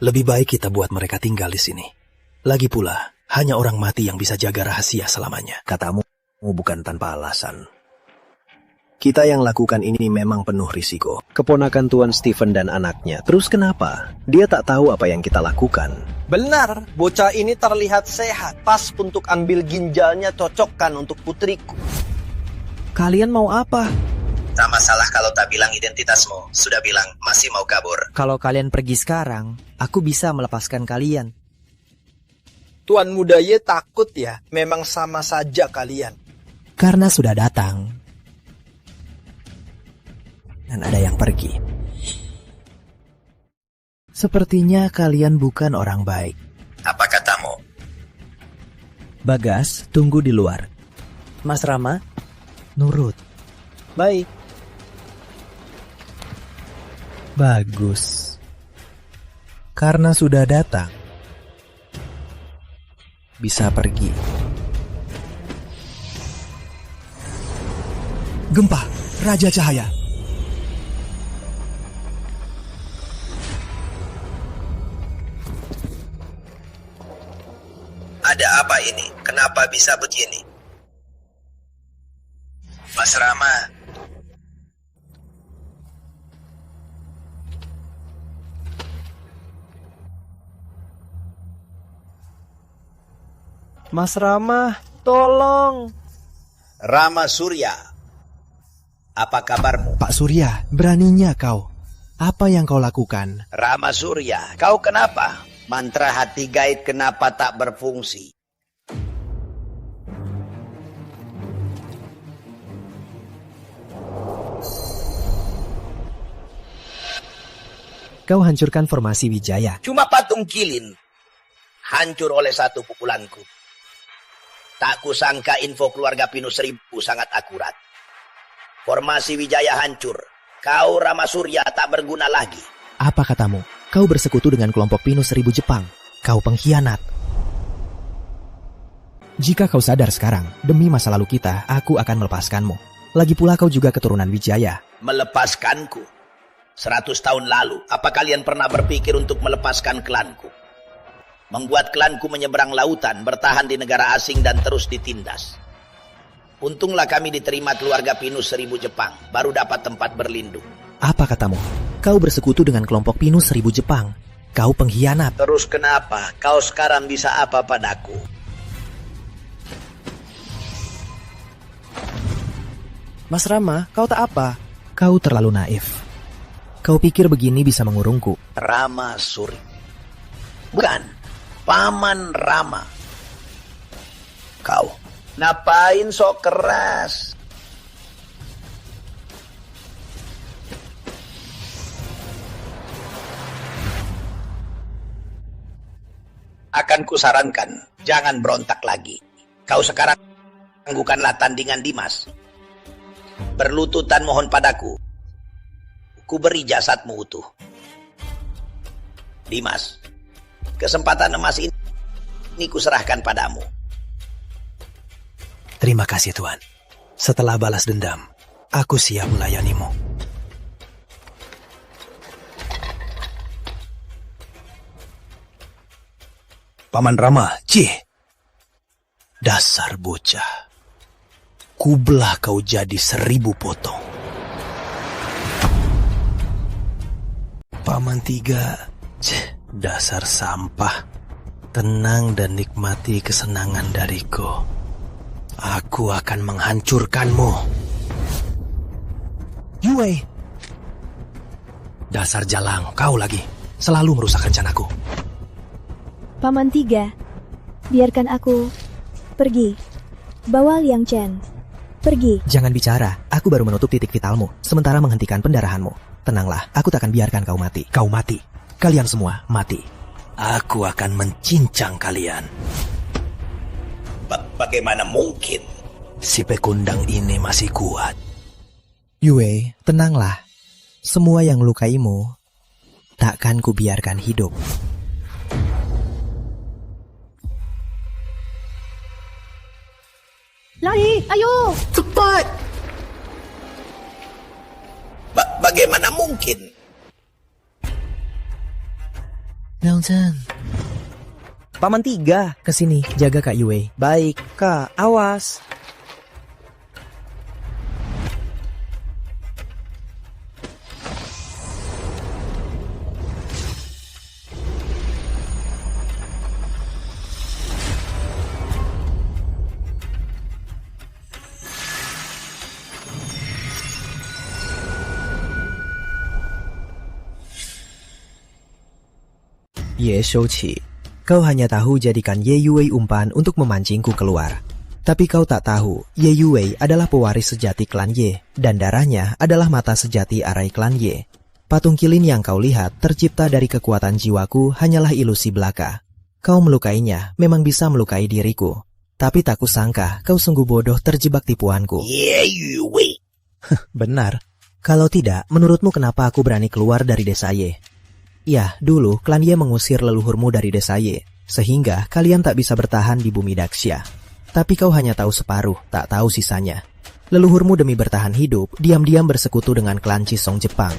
Lebih baik kita buat mereka tinggal di sini. Lagi pula, hanya orang mati yang bisa jaga rahasia selamanya. Katamu bukan tanpa alasan. Kita yang lakukan ini memang penuh risiko. Keponakan Tuan Stephen dan anaknya. Terus kenapa? Dia tak tahu apa yang kita lakukan. Benar, bocah ini terlihat sehat. Pas untuk ambil ginjalnya, cocokkan untuk putriku. Kalian mau apa? Tak masalah kalau tak bilang identitasmu. Sudah bilang masih mau kabur. Kalau kalian pergi sekarang, aku bisa melepaskan kalian. Tuan Muda Ye takut ya? Memang sama saja kalian. Karena sudah datang. Dan ada yang pergi. Sepertinya kalian bukan orang baik. Apa katamu? Bagas, tunggu di luar. Mas Rama? Nurut. Baik. Bagus. Karena sudah datang. Bisa pergi. Gempa, Raja Cahaya. Ada apa ini? Kenapa bisa begini? Mas Rama. Mas Rama, tolong. Rama Surya, apa kabarmu? Pak Surya, beraninya kau. Apa yang kau lakukan? Rama Surya, kau kenapa? Mantra hati gaib kenapa tak berfungsi? Kau hancurkan formasi Wijaya. Cuma patung kilin. Hancur oleh satu pukulanku. Tak kusangka info keluarga Pinus Seribu sangat akurat. Formasi Wijaya hancur. Kau Rama Surya tak berguna lagi. Apa katamu? Kau bersekutu dengan kelompok Pinus Seribu Jepang. Kau pengkhianat. Jika kau sadar sekarang, demi masa lalu kita, aku akan melepaskanmu. Lagi pula kau juga keturunan Wijaya. Melepaskanku? 100 tahun lalu, apa kalian pernah berpikir untuk melepaskan klanku? Membuat klanku menyeberang lautan, bertahan di negara asing dan terus ditindas. Untunglah kami diterima keluarga Pinus Seribu Jepang, baru dapat tempat berlindung. Apa katamu? Kau bersekutu dengan kelompok Pinus Seribu Jepang. Kau pengkhianat. Terus kenapa? Kau sekarang bisa apa padaku? Mas Rama, kau tak apa? Kau terlalu naif. Kau pikir begini bisa mengurungku? Rama Surya. Bukan, Paman Rama. Kau, ngapain sok keras? Akan kusarankan, jangan berontak lagi. Kau sekarang bukanlah tandingan Dimas. Berlututan mohon padaku. Ku beri jasadmu utuh. Dimas, kesempatan emas ini kuserahkan padamu. Terima kasih Tuan. Setelah balas dendam, aku siap melayanimu. Paman Rama, Cih. Dasar bocah. Kubelah kau jadi 1000 potong. Paman Tiga, dasar sampah. Tenang dan nikmati kesenangan dariku. Aku akan menghancurkanmu. Yue. Dasar jalang, kau lagi. Selalu merusak rencanaku. Paman Tiga, biarkan aku pergi. Bawa Liang Chen. Pergi. Jangan bicara, aku baru menutup titik vitalmu, sementara menghentikan pendarahanmu. Tenanglah, aku tak akan biarkan kau mati. Kau mati. Kalian semua mati. Aku akan mencincang kalian. Bagaimana mungkin? Si pekundang ini masih kuat. Yue, tenanglah. Semua yang melukaimu, takkan kubiarkan hidup. Lai, ayo! Cepat! Bagaimana mungkin? Paman Tiga, kesini, jaga Kak Yue. Baik, Kak, awas. Ye Shouqi, kau hanya tahu jadikan Ye Yue umpan untuk memancingku keluar. Tapi kau tak tahu, Ye Yue adalah pewaris sejati klan Ye, dan darahnya adalah mata sejati arai klan Ye. Patung kilin yang kau lihat tercipta dari kekuatan jiwaku hanyalah ilusi belaka. Kau melukainya memang bisa melukai diriku. Tapi tak kusangka kau sungguh bodoh terjebak tipuanku. Ye Yue. Benar. Kalau tidak, menurutmu kenapa aku berani keluar dari desa Ye? Ya, dulu klan Ye mengusir leluhurmu dari desa Ye, sehingga kalian tak bisa bertahan di bumi Daxia. Tapi kau hanya tahu separuh, tak tahu sisanya. Leluhurmu demi bertahan hidup, diam-diam bersekutu dengan klan Chisong Jepang,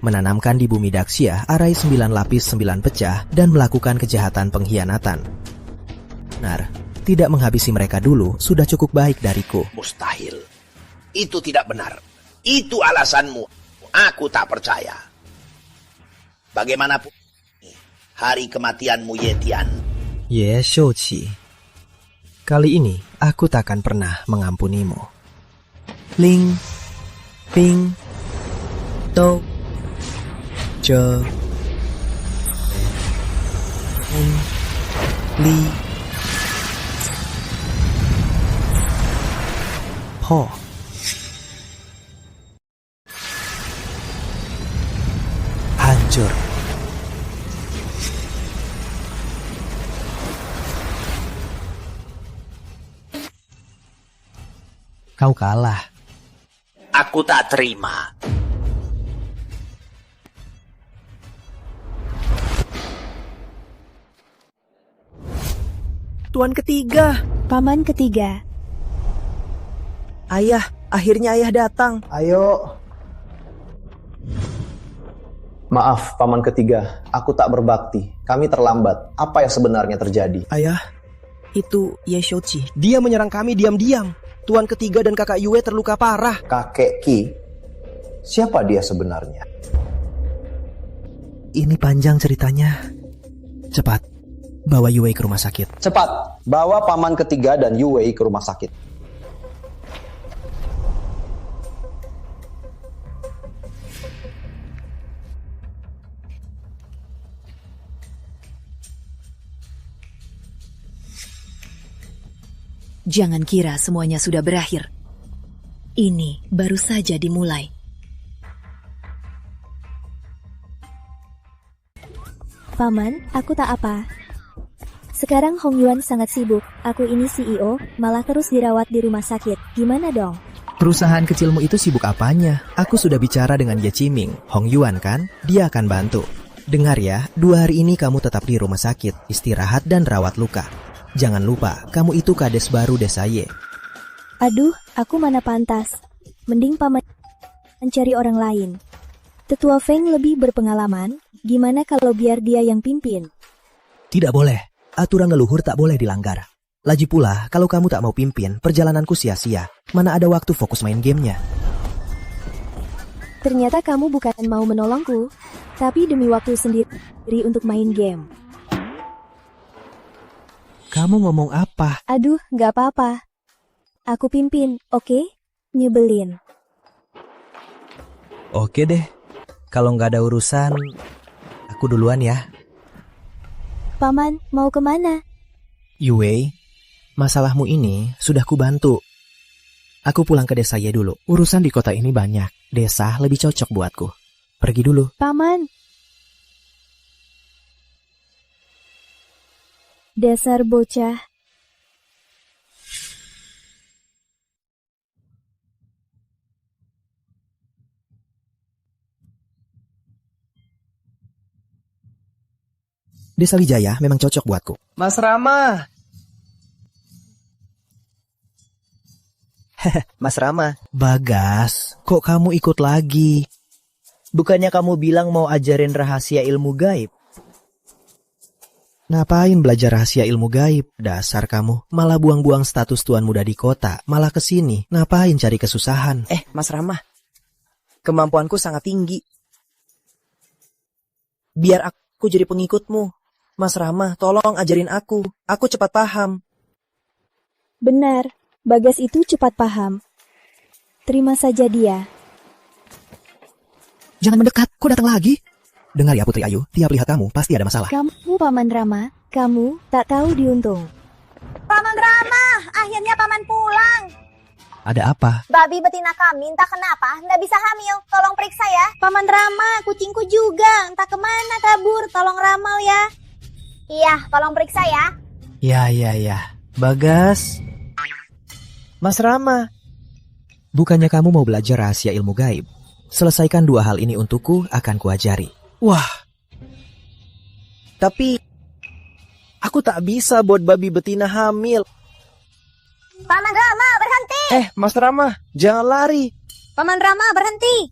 menanamkan di bumi Daxia arai 9 lapis 9 pecah dan melakukan kejahatan pengkhianatan. Benar, tidak menghabisi mereka dulu sudah cukup baik dariku. Mustahil. Itu tidak benar. Itu alasanmu. Aku tak percaya. Bagaimanapun, hari kematianmu Ye Tian. Ye Shouqi, kali ini aku takkan pernah mengampunimu. Ling, Ping, To, Je, Ing, Li, Po. Hancur. Kau kalah. Aku tak terima. Tuan ketiga. Paman ketiga. Ayah, akhirnya ayah datang. Ayo. Maaf, Paman ketiga. Aku tak berbakti. Kami terlambat. Apa yang sebenarnya terjadi? Ayah, itu Ye Shouqi. Dia menyerang kami diam-diam. Tuan ketiga dan kakak Yue terluka parah. Kakek Ki? Siapa dia sebenarnya? Ini panjang ceritanya. Cepat, bawa Yue ke rumah sakit. Cepat, bawa Paman ketiga dan Yue ke rumah sakit. Jangan kira semuanya sudah berakhir. Ini baru saja dimulai. Paman, aku tak apa. Sekarang Hong Yuan sangat sibuk. Aku ini CEO, malah terus dirawat di rumah sakit. Gimana dong? Perusahaan kecilmu itu sibuk apanya? Aku sudah bicara dengan Ye Qiming, Hong Yuan kan? Dia akan bantu. Dengar ya, 2 hari ini kamu tetap di rumah sakit, istirahat dan rawat luka. Jangan lupa, kamu itu kades baru desa Ye. Aduh, aku mana pantas. Mending paman mencari orang lain. Tetua Feng lebih berpengalaman, gimana kalau biar dia yang pimpin? Tidak boleh, aturan leluhur tak boleh dilanggar. Lagi pula, kalau kamu tak mau pimpin, perjalananku sia-sia. Mana ada waktu fokus main gamenya. Ternyata kamu bukan mau menolongku, tapi demi waktu sendiri untuk main game. Kamu ngomong apa? Aduh, gak apa-apa. Aku pimpin, oke? Nyebelin. Oke deh. Kalau nggak ada urusan, aku duluan ya. Paman, mau kemana? Yue, masalahmu ini sudah kubantu. Aku pulang ke desa Ye dulu. Urusan di kota ini banyak. Desa lebih cocok buatku. Pergi dulu. Paman. Dasar bocah. Desa Wijaya memang cocok buatku. Mas Rama. Mas Rama. Bagas, kok kamu ikut lagi? Bukannya kamu bilang mau ajarin rahasia ilmu gaib? Ngapain belajar rahasia ilmu gaib? Dasar kamu, malah buang-buang status tuan muda di kota, malah kesini. Ngapain cari kesusahan? Mas Rama, kemampuanku sangat tinggi. Biar aku jadi pengikutmu. Mas Rama, tolong ajarin aku cepat paham. Benar, Bagas itu cepat paham. Terima saja dia. Jangan mendekat, kok datang lagi? Dengar ya Putri Ayu, tiap lihat kamu pasti ada masalah. Kamu Paman Rama, kamu tak tahu diuntung. Paman Rama, akhirnya Paman pulang. Ada apa? Babi betina kami entah kenapa nggak bisa hamil. Tolong periksa ya. Paman Rama, kucingku juga entah kemana kabur. Tolong ramal ya. Iya, tolong periksa ya. Ya. Bagas. Mas Rama. Bukannya kamu mau belajar rahasia ilmu gaib? Selesaikan 2 hal ini untukku, akan kuajari. Wah. Tapi aku tak bisa buat babi betina hamil. Paman Rama, berhenti. Mas Rama, jangan lari. Paman Rama, berhenti.